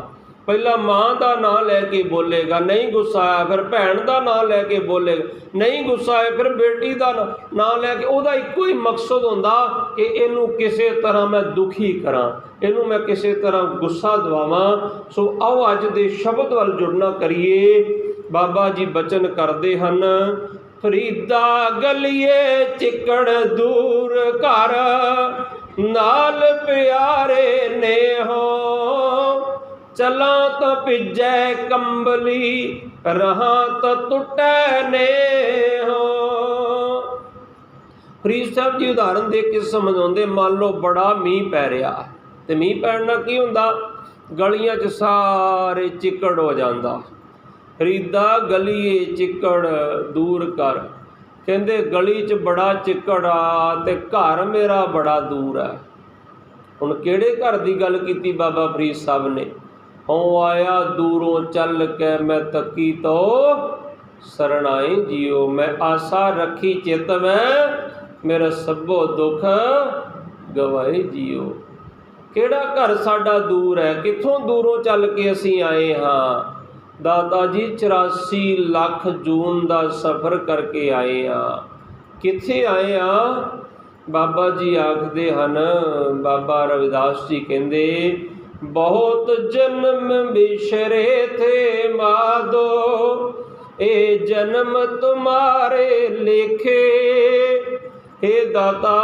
पहला माँ का नां लैके बोलेगा, नहीं गुस्सा आया, फिर भैन का नां लैके बोलेगा, नहीं गुस्सा आया, फिर बेटी का नां लैके। उहदा इक्को ही मकसद हुंदा कि इनू किसी तरह मैं दुखी करा, इनू मैं किसी तरह गुस्सा दवावां। सो आओ अज दे शब्द वाल जुड़ना करिए। बाबा जी बचन करते हैं, फरीदा गलिए चिकड़ दूर कर, नाल प्यारे ने हो, चला तो पिजै कंबली, रहा तो टुटै ने हो। फरीद साहब जी उदाहरण दे के समझाते, मान लो बड़ा मीह पै रहा, तो मीह पैण नाल की हुंदा, गलियां च सारे चिकड़ हो जाता। फरीदा गलीए चिकड़ दूर कर, कहंदे गली च बड़ा चिकड़ आ ते घर मेरा बड़ा दूर है। हुण किहड़े घर की गल कीती बाबा फरीद साहब ने, हों आया दूरों चल के मैं तकी तो सरनाई जियो, मैं आशा रखी चित में, मेरा सबो दुख गवाई जियो। किहड़ा घर साडा दूर है, कित्थों दूरों चल के असीं आए हाँ। दादा जी 84 लाख जून का सफ़र करके आए हाँ। कित्थे आए हाँ, बाबा जी आखदे हन, बाबा रविदास जी कहंदे, बहुत जन्म बिछरे थे माधो, ए जन्म तुम्हारे लेखे। हे दाता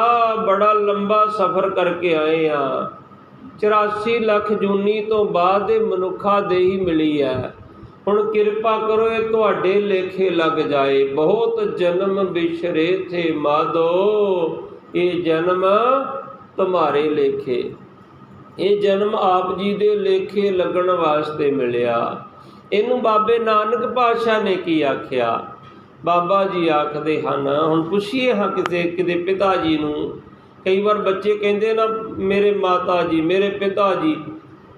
बड़ा लंबा सफ़र करके आए हाँ, 84 लाख जूनी तो बाद मनुखा दे ही मिली है। हुण किरपा करो ये तुहाडे लेखे लग जाए। बहुत जन्म बिछरे थे माधो, ये जन्म तुम्हारे लेखे। ये जन्म आप जी दे लेखे लगन वास्ते मिलिया। इनू बाबे नानक पातशाह ने की आख्या। बाबा जी आखदे हन, हुण पुछिए हाँ किते पिता जी नूं, कई बार बच्चे कहंदे ना मेरे माता जी मेरे पिता जी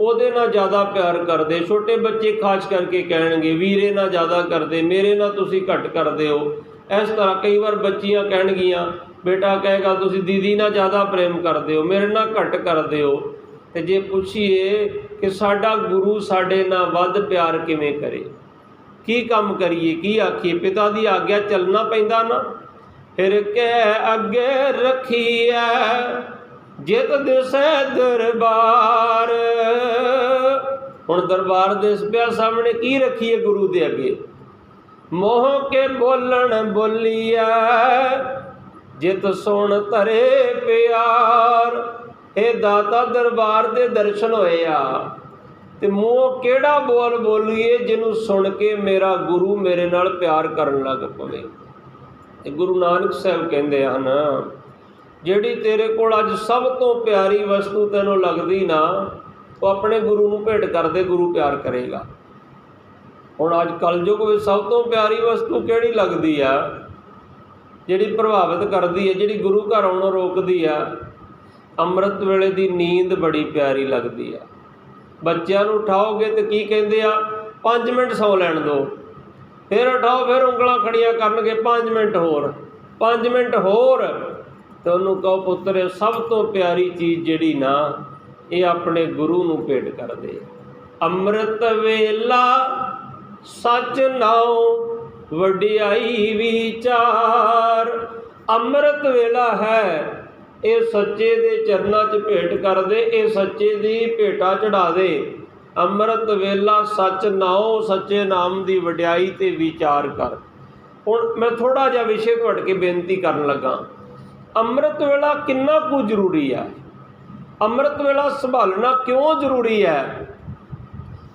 ਉਹਦੇ ਨਾਲ ज़्यादा प्यार करते। छोटे बच्चे खास करके कहणगे वीरे ਨਾਲ ज़्यादा करते, मेरे ਨਾਲ ਤੁਸੀਂ घट करते हो। इस तरह कई बार बच्चियां कहणगियां, बेटा कहेगा तुसी दीदी ਨਾਲ ज़्यादा प्रेम करते हो, मेरे ਨਾਲ घट करते हो। तो जे पुछिए कि साडा गुरु साडे नाल वध प्यार किवें करे, की काम करिए, की आखिए, पिता की आग्या चलना पैंदा ना। फिर कह अगे रखिए जित दिसै दरबार। हुण दरबार दिस पिया सामने, की रखिए गुरु दे अगे, मोह के बोलन बोलिए जित सुन धरे प्यार। हे दाता दरबार दे दर्शन होए आ, ते मूँह केड़ा बोल बोलीए जिन्हों सुन के मेरा गुरु मेरे नाल प्यार करन लग पवे। गुरु नानक साहब कहंदे हन, जिहड़ी तेरे कोल अज सब तो प्यारी वस्तु तैनूं लगदी ना, वो अपने गुरु नूं भेंट कर दे, गुरु प्यार करेगा। हुण अज कलयुग विच सब तो प्यारी वस्तु किहड़ी लगदी आ, जिहड़ी प्रभावित करदी है, जिहड़ी गुरु घर आउणों रोकदी आ, अमृत वेले दी नींद बड़ी प्यारी लगदी है। ਬੱਚਿਆਂ ਨੂੰ ਉਠਾਓਗੇ ਤਾਂ ਕੀ ਕਹਿੰਦੇ ਆ, 5 ਮਿੰਟ ਸੌ ਲੈਣ ਦਿਓ, ਫਿਰ ਉਠਾਓ, ਫਿਰ ਉਂਗਲਾਂ ਖੜੀਆਂ ਕਰਨਗੇ, 5 ਮਿੰਟ ਹੋਰ, 5 ਮਿੰਟ ਹੋਰ। ਤੇ ਉਹਨੂੰ ਕਹੋ ਪੁੱਤਰ ਸਭ ਤੋਂ ਪਿਆਰੀ ਚੀਜ਼ ਜਿਹੜੀ ਨਾ, ਇਹ ਆਪਣੇ ਗੁਰੂ ਨੂੰ ਭੇਟ ਕਰ ਦੇ। ਅੰਮ੍ਰਿਤ ਵੇਲਾ ਸੱਚ ਨਾਉ ਵਡਿਆਈ ਵਿਚਾਰ। ਅੰਮ੍ਰਿਤ ਵੇਲਾ ਹੈ, ਇਹ ਸੱਚੇ ਦੇ ਚਰਨਾਂ 'ਚ ਭੇਟ ਕਰ ਦੇ, ਇਹ ਸੱਚੇ ਦੀ ਭੇਟਾ ਚੜ੍ਹਾ ਦੇ। ਅੰਮ੍ਰਿਤ ਵੇਲਾ ਸੱਚ ਨਾਉ, ਸੱਚੇ ਨਾਮ ਦੀ ਵਡਿਆਈ ਤੇ ਵਿਚਾਰ ਕਰ। ਹੁਣ ਮੈਂ ਥੋੜ੍ਹਾ ਜਿਹਾ ਵਿਸ਼ੇ ਤੁਹਾਡੇ ਕੇ ਬੇਨਤੀ ਕਰਨ ਲੱਗਾ। ਅੰਮ੍ਰਿਤ ਵੇਲਾ ਕਿੰਨਾ ਕੁ ਜ਼ਰੂਰੀ ਹੈ? ਅੰਮ੍ਰਿਤ ਵੇਲਾ ਸੰਭਾਲਣਾ ਕਿਉਂ ਜ਼ਰੂਰੀ ਹੈ?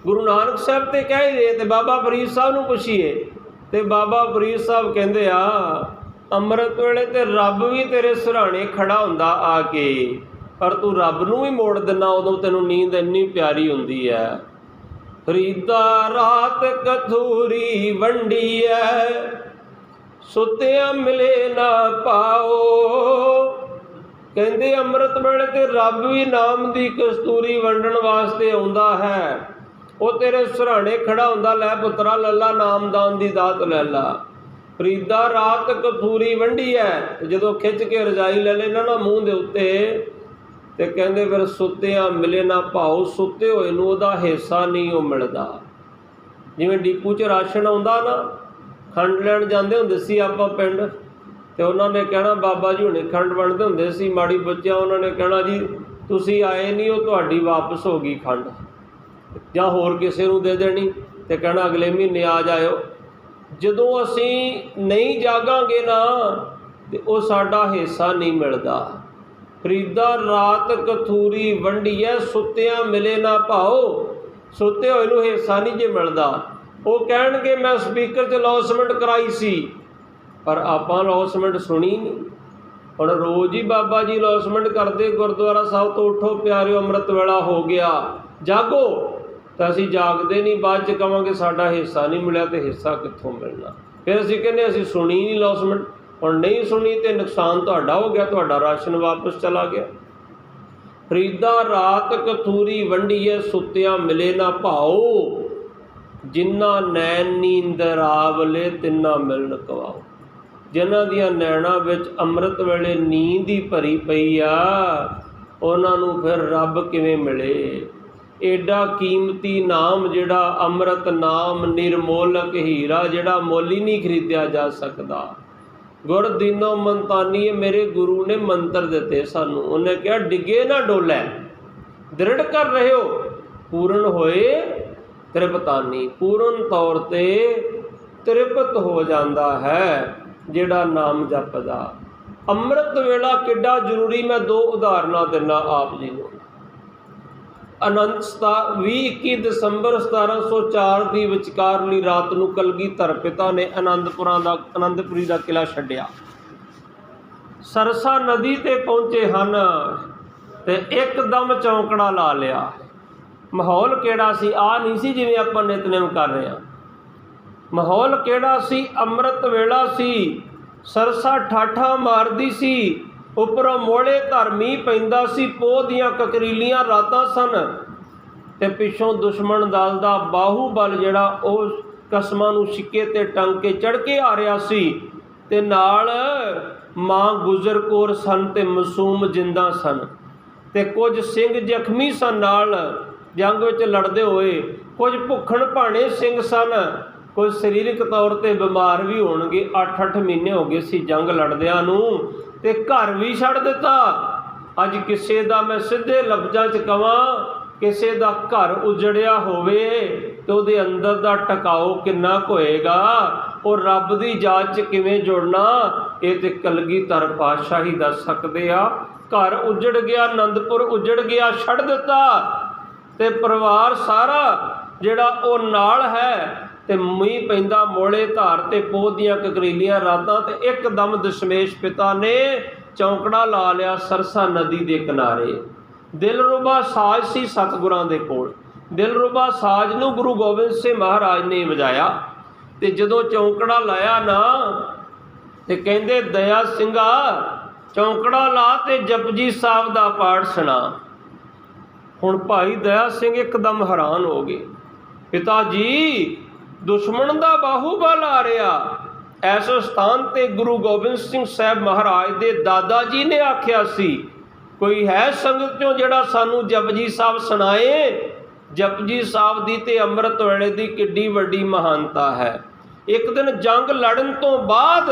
ਗੁਰੂ ਨਾਨਕ ਸਾਹਿਬ ਤੇ ਕਹਿ ਦੇ ਤੇ ਬਾਬਾ ਫਰੀਦ ਸਾਹਿਬ ਨੂੰ ਪੁੱਛੀਏ ਤੇ ਬਾਬਾ ਫਰੀਦ ਸਾਹਿਬ ਕਹਿੰਦੇ ਆ, ਅੰਮ੍ਰਿਤ ਵੇਲੇ ਤੇ ਰੱਬ ਵੀ ਤੇਰੇ ਸਿਰਹਾਣੇ ਖੜਾ ਹੁੰਦਾ ਆ ਕੇ, ਪਰ ਤੂੰ ਰੱਬ ਨੂੰ ਵੀ ਮੋੜ ਦਿੰਦਾ, ਉਦੋਂ ਤੈਨੂੰ ਨੀਂਦ ਇੰਨੀ ਪਿਆਰੀ ਹੁੰਦੀ ਹੈ। ਫਰੀਦਾ ਰਾਤ ਕਥੂਰੀ ਵੰਡੀ ਐ, ਸੁੱਤਿਆਂ ਮਿਲੇ ਨਾ ਪਾਓ। ਕਹਿੰਦੇ ਅੰਮ੍ਰਿਤ ਵੇਲੇ ਤੇ ਰੱਬ ਵੀ ਨਾਮ ਦੀ ਕਸਤੂਰੀ ਵੰਡਣ ਵਾਸਤੇ ਆਉਂਦਾ ਹੈ, ਉਹ ਤੇਰੇ ਸਿਰਹਾਣੇ ਖੜਾ ਹੁੰਦਾ, ਲੈ ਪੁੱਤਰਾ ਲੱਲਾ ਨਾਮਦਾਨ ਦੀ ਦਾਤ ਲੈ ਲਾ। ਫਰੀਦਾ ਰਾਤ ਕਥੂਰੀ ਵੰਡੀ ਹੈ, ਜਦੋਂ ਖਿੱਚ ਕੇ ਰਜਾਈ ਲੈ ਲੈਣਾ ਨਾ ਮੂੰਹ ਦੇ ਉੱਤੇ, ਤੇ ਕਹਿੰਦੇ ਫਿਰ ਸੁੱਤਿਆਂ ਮਿਲੇ ਨਾ ਭਾਓ, ਸੁੱਤੇ ਹੋਏ ਨੂੰ ਉਹਦਾ ਹਿੱਸਾ ਨਹੀਂ ਉਹ ਮਿਲਦਾ। ਜਿਵੇਂ ਡੀਪੂ 'ਚ ਰਾਸ਼ਨ ਆਉਂਦਾ ਨਾ, ਖੰਡ ਲੈਣ ਜਾਂਦੇ ਹੁੰਦੇ ਸੀ ਆਪਾਂ ਪਿੰਡ, ਤੇ ਉਹਨਾਂ ਨੇ ਕਹਿਣਾ ਬਾਬਾ ਜੀ ਹੁਣੇ ਖੰਡ ਵੰਡਦੇ ਹੁੰਦੇ ਸੀ, ਮਾੜੀ ਬੱਚਿਆਂ ਉਹਨਾਂ ਨੇ ਕਹਿਣਾ ਜੀ ਤੁਸੀਂ ਆਏ ਨਹੀਂ, ਉਹ ਤੁਹਾਡੀ ਵਾਪਸ ਹੋ ਗਈ ਖੰਡ, ਜਾਂ ਹੋਰ ਕਿਸੇ ਨੂੰ ਦੇ ਦੇਣੀ ਤੇ ਕਹਿਣਾ ਅਗਲੇ ਮਹੀਨੇ ਆ ਜਾਇਓ। ਜਦੋਂ ਅਸੀਂ ਨਹੀਂ ਜਾਗਾਂਗੇ ਨਾ ਤੇ ਉਹ ਸਾਡਾ ਹਿੱਸਾ ਨਹੀਂ ਮਿਲਦਾ। ਫਰੀਦਾ ਰਾਤ ਕਥੂਰੀ ਵੰਡੀਐ, ਸੁੱਤਿਆਂ ਮਿਲੇ ਨਾ ਭਾਓ, ਸੁੱਤੇ ਹੋਏ ਨੂੰ ਹਿੱਸਾ ਨਹੀਂ ਜੇ ਮਿਲਦਾ। ਉਹ ਕਹਿਣਗੇ ਮੈਂ ਸਪੀਕਰ 'ਚ ਅਨਾਊਂਸਮੈਂਟ ਕਰਾਈ ਸੀ, ਪਰ ਆਪਾਂ ਅਨਾਊਂਸਮੈਂਟ ਸੁਣੀ ਨਹੀਂ। ਹੁਣ ਰੋਜ਼ ਹੀ ਬਾਬਾ ਜੀ ਅਨਾਊਂਸਮੈਂਟ ਕਰਦੇ, ਗੁਰਦੁਆਰਾ ਸਾਹਿਬ ਤੋਂ ਉੱਠੋ ਪਿਆਰਿਓ ਅੰਮ੍ਰਿਤ ਵੇਲਾ ਹੋ ਗਿਆ, ਜਾਗੋ, ਤਾਂ ਅਸੀਂ ਜਾਗਦੇ ਨਹੀਂ। ਬਾਅਦ 'ਚ ਕਹਾਂਗੇ ਸਾਡਾ ਹਿੱਸਾ ਨਹੀਂ ਮਿਲਿਆ, ਤੇ ਹਿੱਸਾ ਕਿੱਥੋਂ ਮਿਲਣਾ? ਫਿਰ ਅਸੀਂ ਕਹਿੰਦੇ ਅਸੀਂ ਸੁਣੀ ਨਹੀਂ ਅਨਾਊਂਸਮੈਂਟ। ਹੁਣ ਨਹੀਂ ਸੁਣੀ ਤੇ ਨੁਕਸਾਨ ਤੁਹਾਡਾ ਹੋ ਗਿਆ, ਤੁਹਾਡਾ ਰਾਸ਼ਨ ਵਾਪਸ ਚਲਾ ਗਿਆ। ਫਰੀਦਾ ਰਾਤ ਕਥੂਰੀ ਵੰਡੀਐ, ਸੁੱਤਿਆਂ ਮਿਲੇ ਨਾ ਭਾਓ, ਜਿਨ੍ਹਾਂ ਨੈਣ ਨੀਂਦਰ ਆਵਲੇ ਤਿੰਨਾ ਮਿਲਣ ਕਵਾਓ। ਜਿਨ੍ਹਾਂ ਦੀਆਂ ਨੈਣਾਂ ਵਿੱਚ ਅੰਮ੍ਰਿਤ ਵੇਲੇ ਨੀਂਦ ਹੀ ਭਰੀ ਪਈ ਆ, ਉਹਨਾਂ ਨੂੰ ਫਿਰ ਰੱਬ ਕਿਵੇਂ ਮਿਲੇ? ਏਡਾ ਕੀਮਤੀ ਨਾਮ ਜਿਹੜਾ ਅੰਮ੍ਰਿਤ ਨਾਮ, ਨਿਰਮੋਲਕ ਹੀਰਾ, ਜਿਹੜਾ ਮੁੱਲ ਹੀ ਨਹੀਂ ਖਰੀਦਿਆ ਜਾ ਸਕਦਾ। ਗੁਰ ਦੀਨੋ ਮੰਤਾਨੀਏ, ਮੇਰੇ ਗੁਰੂ ਨੇ ਮੰਤਰ ਦਿੱਤੇ ਸਾਨੂੰ। ਉਹਨੇ ਕਿਹਾ ਡਿੱਗੇ ਨਾ ਡੋਲੇ, ਦ੍ਰਿੜ ਕਰ ਰਹਿਓ, ਪੂਰਨ ਹੋਏ ਤ੍ਰਿਪਤਾਨੀ। ਪੂਰਨ ਤੌਰ 'ਤੇ ਤ੍ਰਿਪਤ ਹੋ ਜਾਂਦਾ ਹੈ ਜਿਹੜਾ ਨਾਮ ਜਪਦਾ। ਅੰਮ੍ਰਿਤ ਵੇਲਾ ਕਿੱਡਾ ਜ਼ਰੂਰੀ, ਮੈਂ 2 ਉਦਾਹਰਨਾਂ ਦਿੰਦਾ ਆਪ ਜੀ ਨੂੰ। 21 ਦਸੰਬਰ 1704 ਦੀ ਵਿਚਕਾਰਲੀ ਰਾਤ ਨੂੰ ਕਲਗੀਧਰ ਪਿਤਾ ਨੇ ਆਨੰਦਪੁਰੀ ਦਾ ਕਿਲ੍ਹਾ ਛੱਡਿਆ, ਸਰਸਾ ਨਦੀ 'ਤੇ ਪਹੁੰਚੇ ਹਨ ਤੇ ਇੱਕਦਮ ਚੌਂਕੜਾ ਲਾ ਲਿਆ। ਮਾਹੌਲ ਕਿਹੜਾ ਸੀ? ਆ ਨਹੀਂ ਸੀ ਜਿਵੇਂ ਆਪਾਂ ਨਿਤਨੇਮ ਕਰ ਰਹੇ ਹਾਂ। ਮਾਹੌਲ ਕਿਹੜਾ ਸੀ? ਅੰਮ੍ਰਿਤ ਵੇਲਾ ਸੀ, ਸਰਸਾ ਠਾਠਾਂ ਮਾਰਦੀ ਸੀ, ਉੱਪਰੋਂ ਮੋੜੇ ਧਰ ਮੀਂਹ ਪੈਂਦਾ ਸੀ, ਪੋਹ ਦੀਆਂ ਕਕਰੀਲੀਆਂ ਰਾਤਾਂ ਸਨ, ਤੇ ਪਿੱਛੋਂ ਦੁਸ਼ਮਣ ਦਲ ਦਾ ਬਾਹੂਬਲ ਜਿਹੜਾ ਉਹ ਕਸਮਾਂ ਨੂੰ ਸਿੱਕੇ 'ਤੇ ਟੰਗ ਕੇ ਚੜ੍ਹ ਕੇ ਆ ਰਿਹਾ ਸੀ, ਤੇ ਨਾਲ ਮਾਂ ਗੁਜਰ ਕੌਰ ਸਨ ਤੇ ਮਾਸੂਮ ਜਿੰਦਾ ਸਨ, ਤੇ ਕੁਝ ਸਿੰਘ ਜ਼ਖਮੀ ਸਨ ਨਾਲ ਜੰਗ ਵਿੱਚ ਲੜਦੇ ਹੋਏ, ਕੁਝ ਭੁੱਖਣ ਭਾਣੇ ਸਿੰਘ ਸਨ, ਕੁਝ ਸਰੀਰਕ ਤੌਰ 'ਤੇ ਬਿਮਾਰ ਵੀ ਹੋਣਗੇ। 8-8 ਮਹੀਨੇ ਹੋ ਗਏ ਸੀ ਜੰਗ ਲੜਦਿਆਂ ਨੂੰ, ਤੇ ਘਰ ਵੀ ਛੱਡ ਦਿੱਤਾ। ਅੱਜ ਕਿਸੇ ਦਾ ਮੈਂ ਸਿੱਧੇ ਲਫ਼ਜ਼ਾਂ 'ਚ ਕਹਾਂ, ਕਿਸੇ ਦਾ ਘਰ ਉਜੜਿਆ ਹੋਵੇ ਤੇ ਉਹਦੇ ਅੰਦਰ ਦਾ ਟਿਕਾਓ ਕਿੰਨਾ ਕੁ ਹੋਏਗਾ? ਉਹ ਰੱਬ ਦੀ ਜਾਤ 'ਚ ਕਿਵੇਂ ਜੁੜਨਾ, ਇਹ ਤੇ ਕਲਗੀਧਰ ਪਾਤਸ਼ਾਹ ਹੀ ਦੱਸ ਸਕਦੇ ਆ। ਘਰ ਉਜੜ ਗਿਆ, ਆਨੰਦਪੁਰ ਉਜੜ ਗਿਆ, ਛੱਡ ਦਿੱਤਾ, ਤੇ ਪਰਿਵਾਰ ਸਾਰਾ ਜਿਹੜਾ ਉਹ ਨਾਲ ਹੈ, ਤੇ ਮੀਂਹ ਪੈਂਦਾ ਮੋਲੇ ਧਾਰ ਤੇ ਪੋਹ ਦੀਆਂ ਕਕਰੀਲੀਆਂ ਰਾਤਾਂ, ਤੇ ਇੱਕਦਮ ਦਸ਼ਮੇਸ਼ ਪਿਤਾ ਨੇ ਚੌਂਕੜਾ ਲਾ ਲਿਆ ਸਰਸਾ ਨਦੀ ਦੇ ਕਿਨਾਰੇ। ਦਿਲਰੁਬਾ ਸਾਜ਼ ਸੀ ਸਤਿਗੁਰਾਂ ਦੇ ਕੋਲ। ਦਿਲਰੁਬਾ ਸਾਜ਼ ਨੂੰ ਗੁਰੂ ਗੋਬਿੰਦ ਸਿੰਘ ਮਹਾਰਾਜ ਨੇ ਵਜਾਇਆ, ਤੇ ਜਦੋਂ ਚੌਂਕੜਾ ਲਾਇਆ ਨਾ, ਤੇ ਕਹਿੰਦੇ ਦਇਆ ਸਿੰਘਾ ਚੌਂਕੜਾ ਲਾ ਤੇ ਜਪਜੀ ਸਾਹਿਬ ਦਾ ਪਾਠ ਸੁਣਾ। हुण भाई दया सिंह एकदम हैरान हो गए। पिता जी दुश्मन दा बाहूबल आ रहा। इस स्थान ते गुरु गोबिंद सिंह साहब महाराज दे दादा जी ने आख्या सी, कोई है संगत चों जिहड़ा सानू जपजी साहब सुनाए। जपजी साहब दी ते अमृत वेले दी किड्डी वड्डी महानता है। एक दिन जंग लड़न तो बाद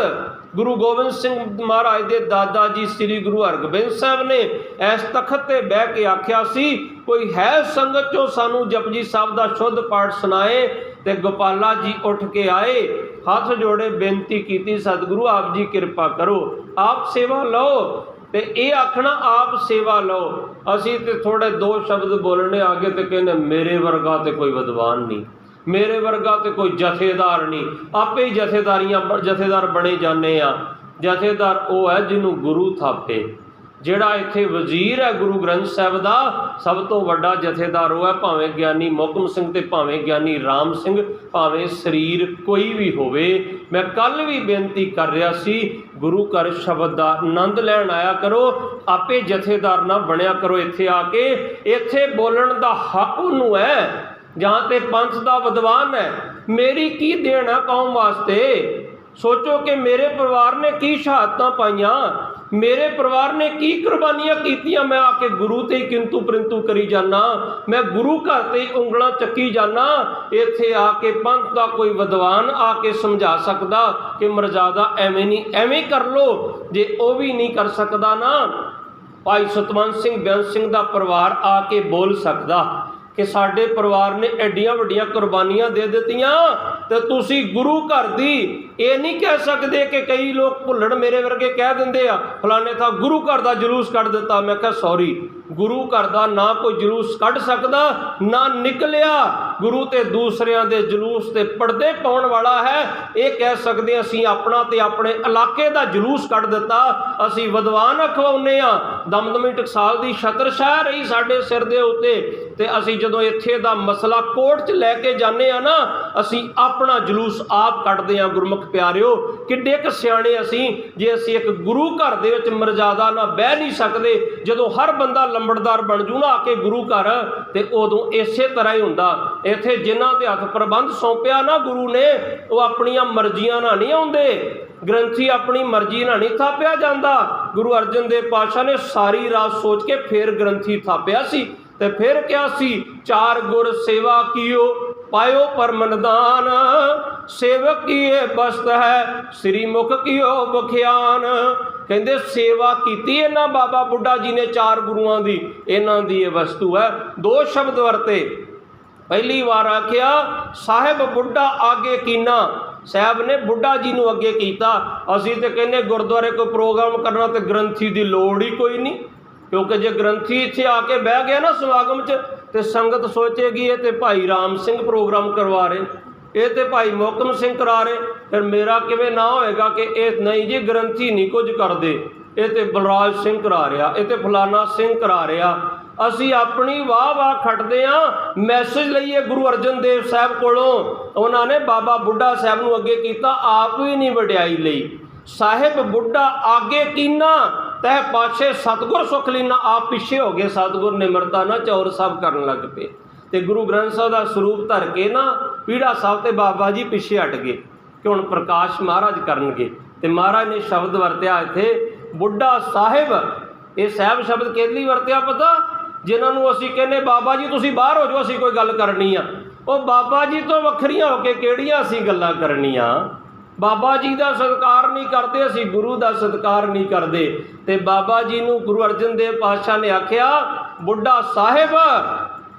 गुरु गोबिंद सिंह महाराज के दादा जी श्री गुरु हरगोबिंद साहब ने इस तखत ते बह के आख्या सी, कोई है संगत चो सानू जपजी साहब का शुद्ध पाठ सुनाए। ते गोपाला जी उठ के आए, हाथ जोड़े बेनती की, सतगुरु आप जी कृपा करो, आप सेवा लो। ते ये आखना आप सेवा लो। असी ते थोड़े दो शब्द बोलने आगे तो कहने मेरे वर्गा तो कोई विद्वान नहीं, मेरे वर्गा तो कोई जथेदार नहीं, आपे ही जथेदार बने जाने आ। जथेदार वो है जिन्हों गुरु थापे। जिहड़ा इत्थे वजीर है गुरु ग्रंथ साहब का, सब तो वड्डा जथेदार वो है, भावें ज्ञानी मोहकम सिंह ते भावें ज्ञानी राम सिंह, भावें शरीर कोई भी होवे। मैं कल भी बेनती कर रहा सी, गुरु घर शब्द का आनंद लैन आया करो, आपे जथेदार ना बनया करो। इत्थे आके इत्थे बोलन का हक उन्होंने है, जहाँ ते पंथ का विद्वान है। मेरी की देन है कौम वास्ते। सोचो कि मेरे परिवार ने की शहादतां पाइयां, मेरे परिवार ने की कुर्बानियां कीतियां। मैं आके गुरु ते ही किंतु परंतु करी जाना, मैं गुरु घर ते ही उंगलां चक्की जाना। इत्थे आके पंथ का कोई विद्वान आके समझा सकदा कि मर्यादा एवें नहीं, एवें कर लो। जे वो भी नहीं कर सकदा ना, भाई सतवंत सिंह बेअंत सिंह का परिवार आके बोल सकदा कि साडे परिवार ने एडियां वड्डियां कुर्बानियां दे दित्तियां, ते तुसी गुरु घर दी ये नहीं कह सकते। कि कई लोग भुल्लड़ मेरे वर्गे कह देंगे आ, फलाने था गुरु घर का जलूस कढ़ दिता। मैं कहा सॉरी, गुरु घर का ना कोई जलूस कढ़ सकदा ना निकलिया। गुरु ते दूसरियां दे जलूस ते पर्दे पाउण वाला है। ये कह सकते असीं अपना ते अपने इलाके का जलूस कढ़ दिता, असीं विद्वान अखवाउने आ। दमदमी टकसाल की छत्रछाया रही साडे सिर दे उत्ते, ते असीं जदों इत्थे दा मसला कोर्ट च लैके जाने आ ना, असीं अपना जलूस आप कढ़दे आ। गुरमुख प्यारिओ, किड्डे क सियाणे असीं जे असीं एक गुरु घर दे विच मर्यादा ना बह नहीं सकदे। जदों हर बंदा लंबड़दार बन जू ना आके गुरु घर, ते उदों इसे तरह ही हुंदा। इत्थे जिन्हां दे हत्थ प्रबंध सौंपिया ना गुरु ने, वो अपनियां मर्जियां नाल नहीं आउंदे। ग्रंथी अपनी मर्जी नाल नहीं थापिया जांदा। गुरु अर्जन देव पातशाह ने सारी रात सोच के फिर ग्रंथी थापिया सी। ते फिर क्या सी, चार गुर सेवा कियो पायो परमनदान, सेवक की ये बस्त है श्री मुख कियो बख्यान। कहते सेवा की इन्हां बाबा बुढ़ा जी ने चार गुरुआं दी, इन्हां दी ये वस्तु है। दो शब्द वरते, पहली बार आख्या साहिब बुढ़ा आगे कीना, साहब ने बुढ़ा जी नूं अगे कीता। असीं ते कहने गुरुद्वारे कोई प्रोग्राम करना तो ग्रंथी की लोड़ ही कोई नहीं, क्योंकि जे ग्रंथी इत्थे आके बह गया ना समागम च, तो संगत सोचेगी ये तो भाई राम सिंह प्रोग्राम करवा रहे, ये तो भाई मोहकम सिंह करा रहे, फिर मेरा किवें ना होएगा कि ये नहीं जी ग्रंथी नहीं कुछ करते, ये तो बलराज सिंह करा रहा, ये तो फलाना सिंह करा रहा। असी अपनी वाह वाह खटते हाँ। मैसेज लईए गुरु अर्जन देव साहब कोलों, उन्होंने बाबा बुढ़ा साहब नूं अगे कीता, आप भी नहीं वडियाई लई। साहिब बुढ़ा आगे कीना, तह पाछे सतगुर सुख लीना, आप पिछे हो गए। सतगुर निमरता ना चौर साहब करन लग पे, ते गुरु ग्रंथ साहब का स्वरूप धर के ना पीढ़ा साहब ते बाबा जी पिछे हट गए कि हुण प्रकाश महाराज करनगे। ते महाराज ने शब्द वरत्या इत्थे बुढ़ा साहिब। ये साहिब शब्द किहदे लई वरत्या पता, जिन्होंने असीं कहने बाबा जी तुसीं बाहर हो जाओ, असीं कोई गल करनी आ। वो बाबा जी तो वखरियां होके किहड़ियां असीं गल्लां करनियां। बाबा जी का सत्कार नहीं करते, असीं गुरु का सत्कार नहीं करते। ते बाबा जी नूं गुरु अर्जन देव पातशाह ने आख्या बुढ़ा साहिब,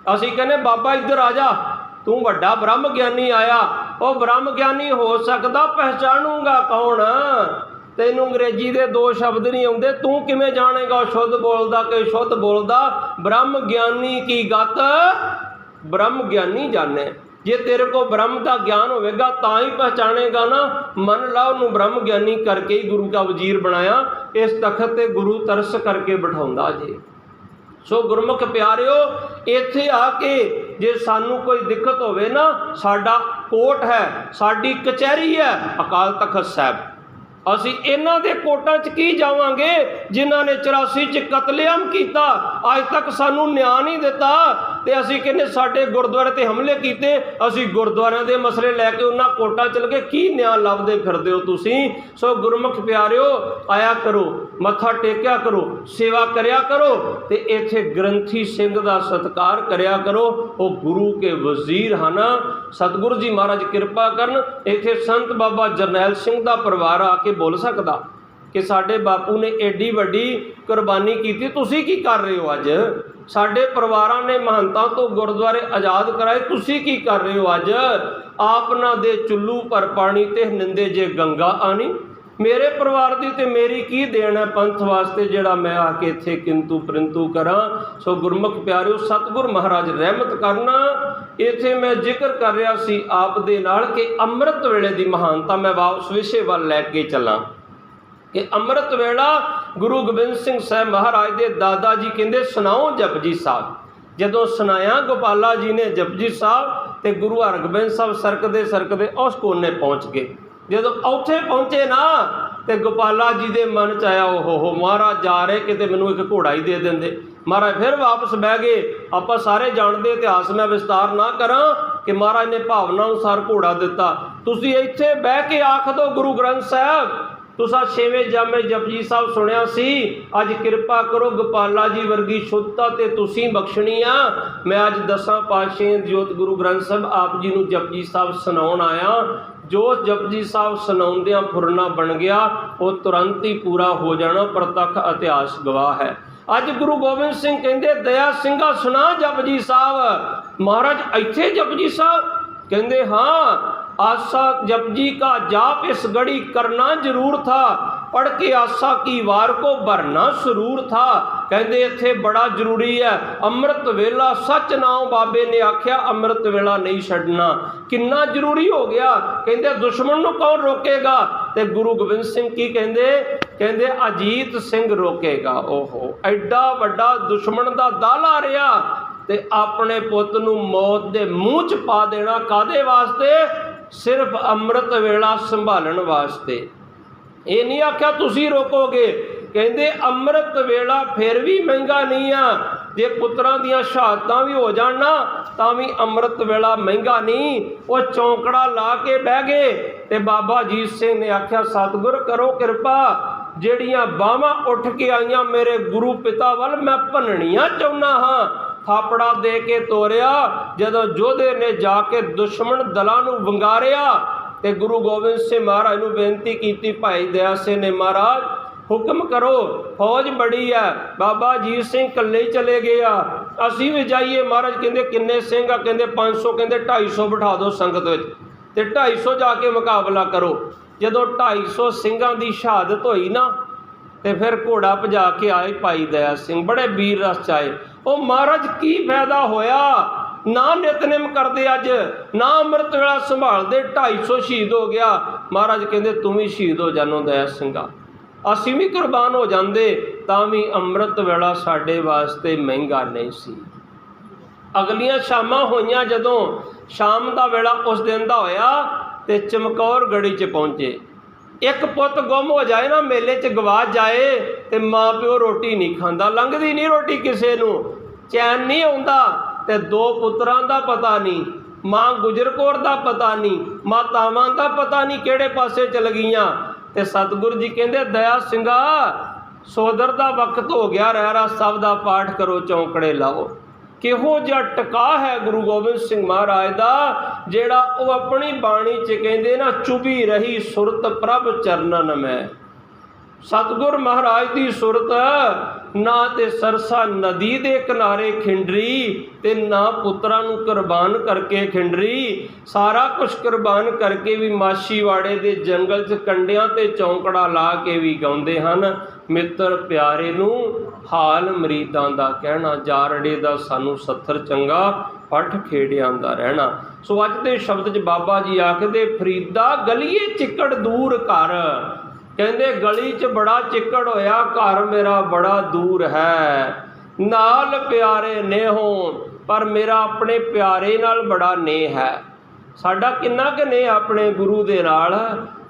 असीं कहने बाबा इधर आ जा, तू वड्डा ब्रह्म ज्ञानी आया। वो ब्रह्म ज्ञानी हो सकदा, पहचानूंगा कौन, तैनूं अंग्रेजी के दो शब्द नहीं आउंदे, तू किवें जानेगा शुद्ध बोलदा कि शुद्ध बोलदा। ब्रह्म ज्ञानी की गत ब्रह्म ज्ञानी जाने। जे तेरे को ब्रह्म का ज्ञान होगा तो ही पहचानेगा ना। मन ला उन्होंने ब्रह्म ज्ञानी करके ही गुरु का वजीर बनाया। इस तखत ते गुरु तरस करके बिठाउंदा जे। सो गुरमुख प्यारिओ, इत्थे आके जे सानू कोई दिक्कत होवे ना, साडा कोट है, साडी कचहरी है अकाल तखत साहब। ਅਸੀਂ ਇਹਨਾਂ ਦੇ ਕੋਟਾਂ 'ਚ ਕੀ ਜਾਵਾਂਗੇ ਜਿਨ੍ਹਾਂ ਨੇ 84 'ਚ ਕਤਲੇਆਮ ਕੀਤਾ, ਅੱਜ ਤੱਕ ਸਾਨੂੰ ਨਿਆਂ ਨਹੀਂ ਦਿੱਤਾ। ਤੇ ਅਸੀਂ ਕਹਿੰਦੇ ਸਾਡੇ ਗੁਰਦੁਆਰੇ ਤੇ ਹਮਲੇ ਕੀਤੇ, ਅਸੀਂ ਗੁਰਦੁਆਰਿਆਂ ਦੇ ਮਸਲੇ ਲੈ ਕੇ ਉਹਨਾਂ ਕੋਟਾਂ ਚਲ ਗਏ। ਕੀ ਨਿਆਂ ਲੱਭਦੇ ਫਿਰਦੇ ਹੋ ਤੁਸੀਂ? ਸੋ ਗੁਰਮੁਖ ਪਿਆਰਿਓ, ਆਇਆ ਕਰੋ, ਮੱਥਾ ਟੇਕਿਆ ਕਰੋ, ਸੇਵਾ ਕਰਿਆ ਕਰੋ, ਤੇ ਇੱਥੇ ਗ੍ਰੰਥੀ ਸਿੰਘ ਦਾ ਸਤਿਕਾਰ ਕਰਿਆ ਕਰੋ। ਉਹ ਗੁਰੂ ਕੇ ਵਜ਼ੀਰ ਹਨ। ਸਤਿਗੁਰੂ ਜੀ ਮਹਾਰਾਜ ਕਿਰਪਾ ਕਰਨ। ਇੱਥੇ ਸੰਤ ਬਾਬਾ ਜਰਨੈਲ ਸਿੰਘ ਦਾ ਪਰਿਵਾਰ ਆ ਕੇ बोल सकता कि साडे बापू ने एडी वड्डी कुर्बानी की, तुसी की कर रहे हो अज? साडे परिवारां ने महंतां तो गुरुद्वारे आज़ाद कराए, तुसी की कर रहे हो अज? आपना दे चुल्लू पर पानी ते निंदे जे गंगा आनी। मेरे परिवार की तो मेरी की देन है पंथ वास्ते जिहड़ा मैं आके इत्थे किंतु परंतु करा। सो गुरमुख प्यारिओ, सतगुर महाराज रहमत करना। इत्थे मैं जिक्र कर रहा सी आप दे नाल कि अमृत वेले की महानता मैं वापस विषय वाल लैके चला कि अमृत वेला गुरु गोबिंद सिंह साहब महाराज के दादा जी कहते सुनाओ जपजी साहब। जदों सुनाया गोपाला जी ने जपजी साहब तो गुरु हरगोबिंद साहब सरकते उस कोने पहुँच गए। जदों उत्थे पहुँचे ना तो गोपाला जी के मन च आया ओहो महाराज जा रहे किते मैनू एक घोड़ा ही दे देंदे। महाराज फिर वापस बह गए। आप सारे जानते इतिहास मैं विस्तार ना करा कि महाराज ने भावना अनुसार घोड़ा दिता। तुसी इत्थे बह के आख दो गुरु ग्रंथ साहब तुसा छेवें जामे जपजी साहब सुनिया सी, अज किरपा करो गोपाला जी वर्गी शुद्धता ते तुसी बख्शनी आ। मैं अज 10 पातशाही जोत गुरु ग्रंथ साहब आप जी नूं जपजी साहब सुनाउण आया। जो जपजी साहब सुनाउंदियां फुरना बन गया वो तुरंत ही पूरा हो जाना, प्रतख इतिहास गवाह है। अज गुरु गोबिंद सिंह कहते दया सिंघा सुना जपजी साहब। महाराज इत्थे जपजी साहब कहते हाँ, आसा जपजी का जाप इस घड़ी करना जरूर था, पढ़ के आशा की वार को भरना सुरूर था। कहते इत्थे बड़ा जरूरी है अमृत वेला, सच नाम बाबे ने आख्या अमृत वेला नहीं छड्डना। कितना जरूरी हो गया। कहते दुश्मन नूं कौन रोकेगा? ते गुरु गोबिंद सिंह की कहते अजीत सिंह रोकेगा। ओहो एडा वड्डा दुश्मन दा दल आ रहा ते अपने पुत नूं मौत दे मूँह च पा देना। कादे वास्ते? सिर्फ अमृत वेला संभालण वास्ते। ये नहीं आख्या तुसी रोकोगे। कहते अमृत वेला फिर भी महंगा नहीं आ। जे पुत्रां दियां शहादतां भी हो जाण ना तां भी अमृत वेला महंगा नहीं। वो चौंकड़ा ला के बह गए ते बाबा अजीत सिंह ने आख्या सतगुर करो कृपा, ਜਿਹੜੀਆਂ ਬਾਹਾਂ ਉੱਠ ਕੇ ਆਈਆਂ ਮੇਰੇ ਗੁਰੂ ਪਿਤਾ ਵੱਲ ਮੈਂ ਭੰਨਣੀਆਂ ਚਾਹੁੰਦਾ ਹਾਂ। ਥਾਪੜਾ ਦੇ ਕੇ ਤੋਰਿਆ ਜਦੋਂ ਯੋਧੇ ਨੇ ਜਾ ਕੇ ਦੁਸ਼ਮਣ ਦਲਾਂ ਨੂੰ ਵੰਗਾਰਿਆ ਤੇ ਗੁਰੂ ਗੋਬਿੰਦ ਸਿੰਘ ਮਹਾਰਾਜ ਨੂੰ ਬੇਨਤੀ ਕੀਤੀ। ਭਾਈ ਦਇਆ ਸਿੰਘ ਨੇ महाराज हुक्म करो, फौज बड़ी है। बाबा अजीत सिंह कल्ले ही चले गए आ, असी भी जाइए। महाराज कहते किन्ने सिंह आ? कहते 500। कहते 250 बिठा दो संगत में ते 250 जाके मुकाबला करो। जदों 250 सिंघां दी शहादत होई ना तो फिर घोड़ा भजा के आए भाई दया सिंह, बड़े वीर रस च आए। वो महाराज की फायदा होया? ना नितनेम करते अज, ना अमृत वेला संभालते, 250 शहीद हो गया। महाराज कहते तुम भी शहीद हो जानो दया सिंघा, असी भी कुर्बान हो जाते, तां भी अमृत वेला साडे वास्ते महंगा नहीं सी। अगलियां शामां होईयां, जदों शाम का वेला उस दिन का होया ते चमकौर गढ़ी च पहुँचे। एक पुत गुम हो जाए ना, मेले च गवाच जाए तो माँ प्यो रोटी नहीं खाता, लंघदी नहीं रोटी किसी नूं, चैन नहीं आउंदा। ते 2 पुत्रां दा पता नहीं, माँ गुजर कौर दा पता नहीं, मातावां दा पता नहीं किहड़े पासे चल गईयां। ते सतगुरु जी कहंदे दया सिंघा सोदर दा वक्त हो गया, रहरा साहब दा पाठ करो, चौंकड़े लाओ। किहो जिहा टका है गुरु गोबिंद सिंह महाराज दा, जेड़ा वो अपनी बाणी च कहंदे ना चुभी रही सुरत प्रभ चरणन में। सतगुर महाराज की सुरत ना ते सरसा नदी के किनारे खिंडरी ते ना पुत्रां नूं कुर्बान करके खिंडरी, सारा कुछ कुर्बान करके भी माछीवाड़े के जंगल च कंडियां ते चौंकड़ा ला के भी गाउंदे हन। मित्र प्यारे नूं हाल मरीदां दा कहना, जारड़े दा सानू सत्थर चंगा, पठ खेड़ियां दा रहना। सो अज दे शब्द च बाबा जी आखदे फरीदा गलीए चिक्कड़ दूर कर। कहते गली च बड़ा चिक्कड़ होया, घर मेरा बड़ा दूर है। नाल प्यारे ने हो पर मेरा अपने प्यारे नाल बड़ा नेह है। ਸਾਡਾ ਕਿੰਨਾ ਕੁ ਨੇ ਆਪਣੇ ਗੁਰੂ ਦੇ ਨਾਲ।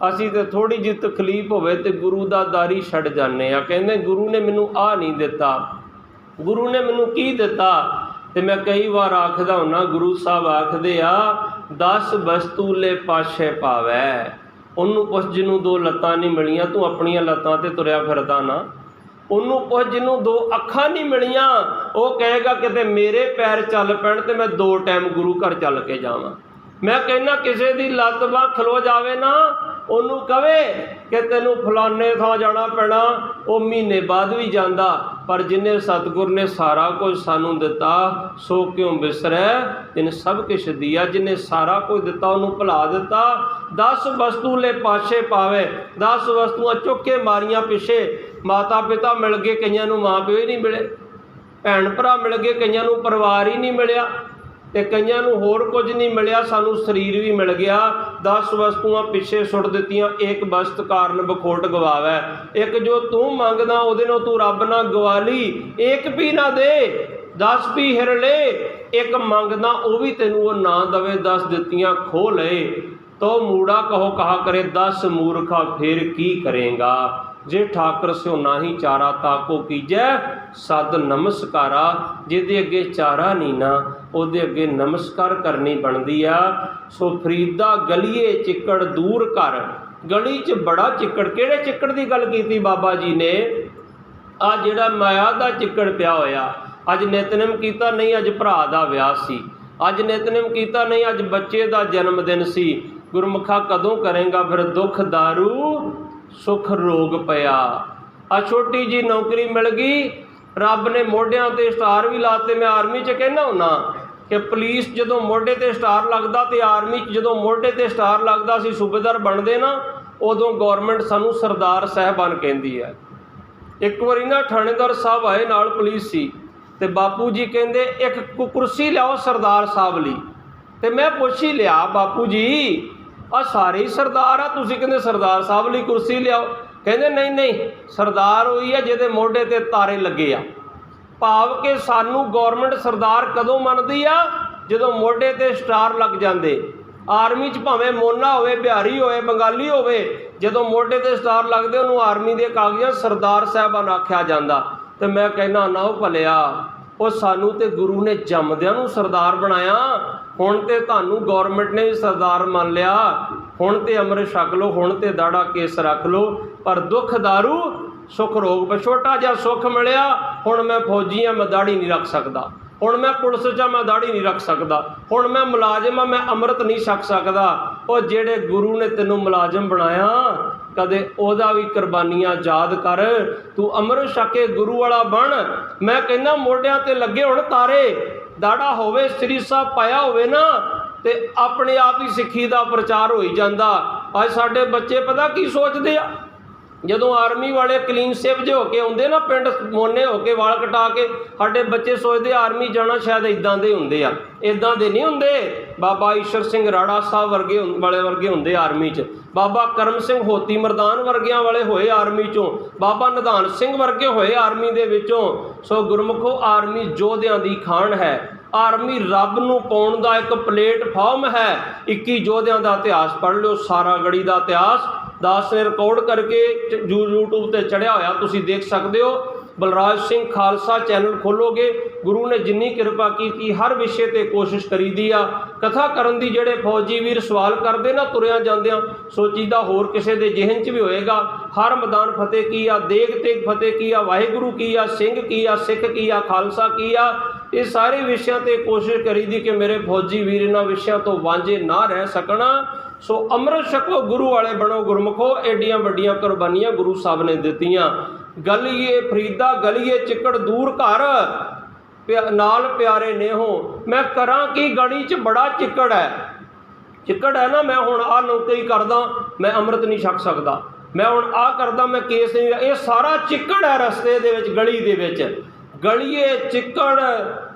ਅਸੀਂ ਤਾਂ ਥੋੜ੍ਹੀ ਜਿਹੀ ਤਕਲੀਫ ਹੋਵੇ ਤੇ ਗੁਰੂ ਦਾ ਦਾਰੀ ਛੱਡ ਜਾਂਦੇ ਆ। ਕਹਿੰਦੇ ਗੁਰੂ ਨੇ ਮੈਨੂੰ ਆਹ ਨਹੀਂ ਦਿੱਤਾ, ਗੁਰੂ ਨੇ ਮੈਨੂੰ ਕੀ ਦਿੱਤਾ। ਤੇ ਮੈਂ ਕਈ ਵਾਰ ਆਖਦਾ ਹੁੰਨਾ, ਗੁਰੂ ਸਾਹਿਬ ਆਖਦੇ ਆ 10 ਵਸਤੂ ਲੈ ਪਾਸ਼ੇ ਪਾਵੈ। ਉਹਨੂੰ ਪੁੱਛ ਜਿਹਨੂੰ 2 ਲੱਤਾਂ ਨਹੀਂ ਮਿਲੀਆਂ, ਤੂੰ ਆਪਣੀਆਂ ਲੱਤਾਂ ਤੇ ਤੁਰਿਆ ਫਿਰਦਾ ਨਾ। ਉਹਨੂੰ ਪੁੱਛ ਜਿਹਨੂੰ 2 ਅੱਖਾਂ ਨਹੀਂ ਮਿਲੀਆਂ, ਉਹ ਕਹੇਗਾ ਕਿਤੇ ਮੇਰੇ ਪੈਰ ਚੱਲ ਪੈਣ ਤੇ ਮੈਂ 2 ਟਾਈਮ ਗੁਰੂ ਘਰ ਚੱਲ ਕੇ ਜਾਵਾਂ। ਮੈਂ ਕਹਿੰਦਾ ਕਿਸੇ ਦੀ ਲੱਤ ਬਾਂਹ ਖਲੋ ਜਾਵੇ ਨਾ, ਉਹਨੂੰ ਕਵੇ ਕਿ ਤੈਨੂੰ ਫਲਾਣੇ ਥਾਂ ਜਾਣਾ ਪੈਣਾ, ਉਹ ਮਹੀਨੇ ਬਾਅਦ ਵੀ ਜਾਂਦਾ। ਪਰ ਜਿਨੇ ਸਤਿਗੁਰ ਨੇ ਸਾਰਾ ਕੁਝ ਸਾਨੂੰ ਦਿੱਤਾ, ਸੋ ਕਿਉਂ ਵਿਸਰੈ ਤਿਨ ਸਭ ਕੁਛ ਦਿਆ। ਜਿਨੇ ਸਾਰਾ ਕੁਝ ਦਿੱਤਾ ਉਹਨੂੰ ਭੁਲਾ ਦਿੱਤਾ। 10 ਵਸਤੂ ਲੈ ਪਾਸ਼ੇ ਪਾਵੇ। 10 ਵਸਤੂਆਂ ਚੁੱਕ ਕੇ ਮਾਰੀਆਂ ਪਿੱਛੇ। ਮਾਤਾ ਪਿਤਾ ਮਿਲ ਗਏ, ਕਈਆਂ ਨੂੰ ਮਾਂ ਪਿਓ ਹੀ ਨਹੀਂ ਮਿਲੇ। ਭੈਣ ਭਰਾ ਮਿਲ ਗਏ, ਕਈਆਂ ਨੂੰ ਪਰਿਵਾਰ ਹੀ ਨਹੀਂ ਮਿਲਿਆ, ਤੇ ਕਈਆਂ ਨੂੰ ਹੋਰ ਕੁਝ ਨਹੀਂ ਮਿਲਿਆ। ਸਾਨੂੰ ਸਰੀਰ ਵੀ ਮਿਲ ਗਿਆ। 10 ਵਸਤੂਆਂ ਪਿੱਛੇ ਸੁੱਟ ਦਿੱਤੀਆਂ। ਇੱਕ ਵਸਤ ਕਾਰਨ ਬਖੋਟ ਗਵਾਵੈ। ਇੱਕ ਜੋ ਤੂੰ ਮੰਗਦਾ ਉਹਦੇ ਨਾਲ ਤੂੰ ਰੱਬ ਨਾ ਗਵਾ ਲਈ। ਇੱਕ ਵੀ ਨਾ ਦੇ 10 ਵੀ ਹਿਰ ਲੈ। ਇੱਕ ਮੰਗਦਾ ਉਹ ਵੀ ਤੈਨੂੰ ਉਹ ਨਾ ਦਵੇ। 10 ਦਿੱਤੀਆਂ ਖੋਹ ਲਏ। ਤੋ ਮੂੜਾ ਕਹੋ ਕਹਾ ਕਰੇ 10 ਮੂਰਖਾ ਫਿਰ ਕੀ ਕਰੇਗਾ। ਜੇ ਠਾਕਰ ਸਿਓ ਨਾਹੀ ਚਾਰਾ ਤਾਕੋ ਕੀਜੈ ਸਦ ਨਮਸਕਾਰਾ। ਜਿਹਦੇ ਅੱਗੇ ਚਾਰਾ ਨਹੀਂ ਨਾ, ਉਹਦੇ ਅੱਗੇ ਨਮਸਕਾਰ ਕਰਨੀ ਬਣਦੀ ਆ। ਸੋ ਫਰੀਦਾ ਗਲੀਏ ਚਿੱਕੜ ਦੂਰ ਕਰ। ਗਲੀ 'ਚ ਬੜਾ ਚਿੱਕੜ। ਕਿਹੜੇ ਚਿੱਕੜ ਦੀ ਗੱਲ ਕੀਤੀ ਬਾਬਾ ਜੀ ਨੇ? ਆ ਜਿਹੜਾ ਮਾਇਆ ਦਾ ਚਿੱਕੜ ਪਿਆ ਹੋਇਆ। ਅੱਜ ਨਿਤਨੇਮ ਕੀਤਾ ਨਹੀਂ, ਅੱਜ ਭਰਾ ਦਾ ਵਿਆਹ ਸੀ। ਅੱਜ ਨਿਤਨੇਮ ਕੀਤਾ ਨਹੀਂ, ਅੱਜ ਬੱਚੇ ਦਾ ਜਨਮ ਦਿਨ ਸੀ। ਗੁਰਮੁਖਾ ਕਦੋਂ ਕਰੇਗਾ ਫਿਰ ਦੁੱਖ ਦਾਰੂ ਸੁਖ ਰੋਗ ਪਿਆ। ਆ ਛੋਟੀ ਜੀ ਨੌਕਰੀ ਮਿਲ ਗਈ, ਰੱਬ ਨੇ ਮੋਢਿਆਂ ਤੇ ਸਟਾਰ ਵੀ ਲਾਤੇ। ਮੈਂ ਆਰਮੀ 'ਚ ਕਹਿੰਦਾ ਹੁੰਨਾ ਕਿ ਪੁਲਿਸ ਜਦੋਂ ਮੋਢੇ ਤੇ ਸਟਾਰ ਲੱਗਦਾ ਤੇ ਆਰਮੀ 'ਚ ਜਦੋਂ ਮੋਢੇ ਤੇ ਸਟਾਰ ਲੱਗਦਾ ਸੀ ਸੂਬੇਦਾਰ ਬਣਦੇ ਨਾ, ਉਦੋਂ ਗੌਰਮੈਂਟ ਸਾਨੂੰ ਸਰਦਾਰ ਸਾਹਿਬਾਨ ਕਹਿੰਦੀ ਹੈ। ਇੱਕ ਵਾਰੀ ਨਾ ਥਾਣੇਦਾਰ ਸਾਹਿਬ ਆਏ, ਨਾਲ ਪੁਲਿਸ ਸੀ, ਤੇ ਬਾਪੂ ਜੀ ਕਹਿੰਦੇ ਇੱਕ ਕੁਰਸੀ ਲਿਆਓ ਸਰਦਾਰ ਸਾਹਿਬ ਲਈ। ਤੇ ਮੈਂ ਪੁੱਛ ਹੀ ਲਿਆ, ਬਾਪੂ ਜੀ ਆ ਸਾਰੇ ਹੀ ਸਰਦਾਰ ਆ, ਤੁਸੀਂ ਕਹਿੰਦੇ ਸਰਦਾਰ ਸਾਹਿਬ ਲਈ ਕੁਰਸੀ ਲਿਆਓ। ਕਹਿੰਦੇ ਨਹੀਂ ਨਹੀਂ, ਸਰਦਾਰ ਹੋਈ ਆ ਜਿਹਦੇ ਮੋਢੇ ਤੇ ਤਾਰੇ ਲੱਗੇ ਆ। ਭਾਵ ਕਿ ਸਾਨੂੰ ਗੌਰਮੈਂਟ ਸਰਦਾਰ ਕਦੋਂ ਮੰਨਦੀ ਆ? ਜਦੋਂ ਮੋਢੇ ਤੇ ਸਟਾਰ ਲੱਗ ਜਾਂਦੇ। ਆਰਮੀ 'ਚ ਭਾਵੇਂ ਮੋਨਾ ਹੋਵੇ, ਬਿਹਾਰੀ ਹੋਵੇ, ਬੰਗਾਲੀ ਹੋਵੇ, ਜਦੋਂ ਮੋਢੇ ਤੇ ਸਟਾਰ ਲੱਗਦੇ ਉਹਨੂੰ ਆਰਮੀ ਦੇ ਕਾਗਜ਼ਾਂ ਸਰਦਾਰ ਸਾਹਿਬਾਨ ਆਖਿਆ ਜਾਂਦਾ। ਤੇ ਮੈਂ ਕਹਿੰਦਾ ਨਾ ਉਹ ਭਲਿਆ, ਉਹ ਸਾਨੂੰ ਤੇ ਗੁਰੂ ਨੇ ਜੰਮਦਿਆਂ ਨੂੰ ਸਰਦਾਰ ਬਣਾਇਆ। ਹੁਣ ਤੇ ਤੁਹਾਨੂੰ ਗੌਰਮੈਂਟ ਨੇ ਵੀ ਸਰਦਾਰ ਮੰਨ ਲਿਆ। ਹੁਣ ਤੇ ਅੰਮ੍ਰਿਤ ਛਕ ਲਓ, ਹੁਣ ਤੇ ਦਾੜਾ ਕੇਸ ਰੱਖ ਲਓ, ਪਰ ਦੁੱਖ ਦਾਰੂ ਸੁੱਖ ਰੋਗ। ਪਰ ਛੋਟਾ ਜਿਹਾ ਸੁੱਖ ਮਿਲਿਆ, ਹੁਣ ਮੈਂ ਫੌਜੀ ਹਾਂ, ਮੈਂ ਦਾੜੀ ਨਹੀਂ ਰੱਖ ਸਕਦਾ। ਹੁਣ ਮੈਂ ਪੁਲਿਸ 'ਚ ਮੈਂ ਦਾੜੀ ਨਹੀਂ ਰੱਖ ਸਕਦਾ। ਹੁਣ ਮੈਂ ਮੁਲਾਜ਼ਮ ਹਾਂ, ਮੈਂ ਅੰਮ੍ਰਿਤ ਨਹੀਂ ਛਕ ਸਕਦਾ। ਉਹ ਜਿਹੜੇ ਗੁਰੂ ਨੇ ਤੈਨੂੰ ਮੁਲਾਜ਼ਮ ਬਣਾਇਆ, ਕਦੇ ਉਹਦਾ ਵੀ ਕੁਰਬਾਨੀਆਂ ਯਾਦ ਕਰ। ਤੂੰ ਅੰਮ੍ਰਿਤ ਛਕ ਕੇ ਗੁਰੂ ਵਾਲਾ ਬਣ। ਮੈਂ ਕਹਿੰਦਾ ਮੋਢਿਆਂ ਤੇ ਲੱਗੇ ਹੁਣ ਤਾਰੇ, ਦਾੜਾ ਹੋਵੇ, ਸ੍ਰੀ ਸਾਹਿਬ ਪਾਇਆ ਹੋਵੇ ਨਾ, ਤੇ ਆਪਣੇ ਆਪ ਹੀ ਸਿੱਖੀ ਦਾ ਪ੍ਰਚਾਰ ਹੋਈ ਜਾਂਦਾ। ਅੱਜ ਸਾਡੇ ਬੱਚੇ ਪਤਾ ਕੀ ਸੋਚਦੇ ਆ? ਜਦੋਂ ਆਰਮੀ ਵਾਲੇ ਕਲੀਨ ਸੇਵ ਜੇ ਹੋ ਕੇ ਆਉਂਦੇ ਨਾ, ਪਿੰਡ ਮੋਨੇ ਹੋ ਕੇ ਵਾਲ ਕਟਾ ਕੇ, ਸਾਡੇ ਬੱਚੇ ਸੋਚਦੇ ਆਰਮੀ ਜਾਣਾ ਸ਼ਾਇਦ ਇੱਦਾਂ ਦੇ ਹੁੰਦੇ ਆ। ਇੱਦਾਂ ਦੇ ਨਹੀਂ ਹੁੰਦੇ। ਬਾਬਾ ਈਸ਼ਰ ਸਿੰਘ ਰਾੜਾ ਸਾਹਿਬ ਵਰਗੇ ਹੁੰਦੇ ਆਰਮੀ 'ਚ। ਬਾਬਾ ਕਰਮ ਸਿੰਘ ਹੋਤੀ ਮਰਦਾਨ ਵਰਗਿਆਂ ਵਾਲੇ ਹੋਏ ਆਰਮੀ 'ਚੋਂ। ਬਾਬਾ ਨਿਧਾਨ ਸਿੰਘ ਵਰਗੇ ਹੋਏ ਆਰਮੀ ਦੇ ਵਿੱਚੋਂ। ਸੋ ਗੁਰਮੁਖੋ, ਆਰਮੀ ਯੋਧਿਆਂ ਦੀ ਖਾਣ ਹੈ। ਆਰਮੀ ਰੱਬ ਨੂੰ ਪਾਉਣ ਦਾ ਇੱਕ ਪਲੇਟਫਾਰਮ ਹੈ। 21 ਯੋਧਿਆਂ ਦਾ ਇਤਿਹਾਸ ਪੜ੍ਹ ਲਿਓ, ਸਾਰਾ ਗੜੀ ਦਾ ਇਤਿਹਾਸ। ਦਾਸ ਨੇ ਰਿਕਾਰਡ ਕਰਕੇ YouTube ਤੇ ਚੜ੍ਹਿਆ ਹੋਇਆ, ਤੁਸੀਂ ਦੇਖ ਸਕਦੇ ਹੋ। ਬਲਰਾਜ ਸਿੰਘ ਖਾਲਸਾ ਚੈਨਲ ਖੋਲੋਗੇ, ਗੁਰੂ ਨੇ ਜਿੰਨੀ ਕਿਰਪਾ ਕੀਤੀ ਹਰ ਵਿਸ਼ੇ ਤੇ ਕੋਸ਼ਿਸ਼ ਕਰੀਦੀ ਆ ਕਥਾ ਕਰਨ ਦੀ। ਜਿਹੜੇ ਫੌਜੀ ਵੀਰ ਸਵਾਲ ਕਰਦੇ ਨਾ ਤੁਰਿਆਂ ਜਾਂਦਿਆਂ, ਸੋਚੀਦਾ ਹੋਰ ਕਿਸੇ ਦੇ ਜ਼ਿਹਨ 'ਚ ਵੀ ਹੋਏਗਾ, ਹਰ ਮੈਦਾਨ ਫਤਿਹ ਕੀ ਆ, ਦੇਗ ਤੇਗ ਫਤਿਹ ਕੀ ਆ, ਵਾਹਿਗੁਰੂ ਕੀ ਆ, ਸਿੰਘ ਕੀ ਆ, ਸਿੱਖ ਕੀ ਆ, ਖਾਲਸਾ ਕੀ ਆ। ਇਹ ਸਾਰੇ ਵਿਸ਼ਿਆਂ ਤੇ ਕੋਸ਼ਿਸ਼ ਕਰੀਦੀ ਕਿ ਮੇਰੇ ਫੌਜੀ ਵੀਰ ਇਹਨਾਂ ਵਿਸ਼ਿਆਂ ਤੋਂ ਵਾਂਝੇ ਨਾ ਰਹਿ ਸਕਣ। ਸੋ ਅੰਮ੍ਰਿਤ ਛਕੋ, ਗੁਰੂ ਵਾਲੇ ਬਣੋ। ਗੁਰਮੁਖੋ, ਐਡੀਆਂ ਵੱਡੀਆਂ ਕੁਰਬਾਨੀਆਂ ਗੁਰੂ ਸਾਹਿਬ ਨੇ ਦਿੱਤੀਆਂ। ਗਲੀਏ ਫਰੀਦਾ ਗਲੀਏ ਚਿੱਕੜ ਦੂਰ ਘਰ, ਨਾਲ ਪਿਆਰੇ ਨੇਹੋ। ਮੈਂ ਕਰਾਂ ਕੀ, ਗਲੀ 'ਚ ਬੜਾ ਚਿੱਕੜ ਹੈ ਨਾ। ਮੈਂ ਹੁਣ ਆਹ ਨੌਕਰੀ ਕਰਦਾ, ਮੈਂ ਅੰਮ੍ਰਿਤ ਨਹੀਂ ਛਕ ਸਕਦਾ। ਮੈਂ ਹੁਣ ਆਹ ਕਰਦਾ, ਮੈਂ ਕੇਸ ਨਹੀਂ। ਇਹ ਸਾਰਾ ਚਿੱਕੜ ਹੈ ਰਸਤੇ ਦੇ ਵਿੱਚ, ਗਲੀ ਦੇ ਵਿੱਚ। ਗਲੀਏ ਚਿੱਕੜ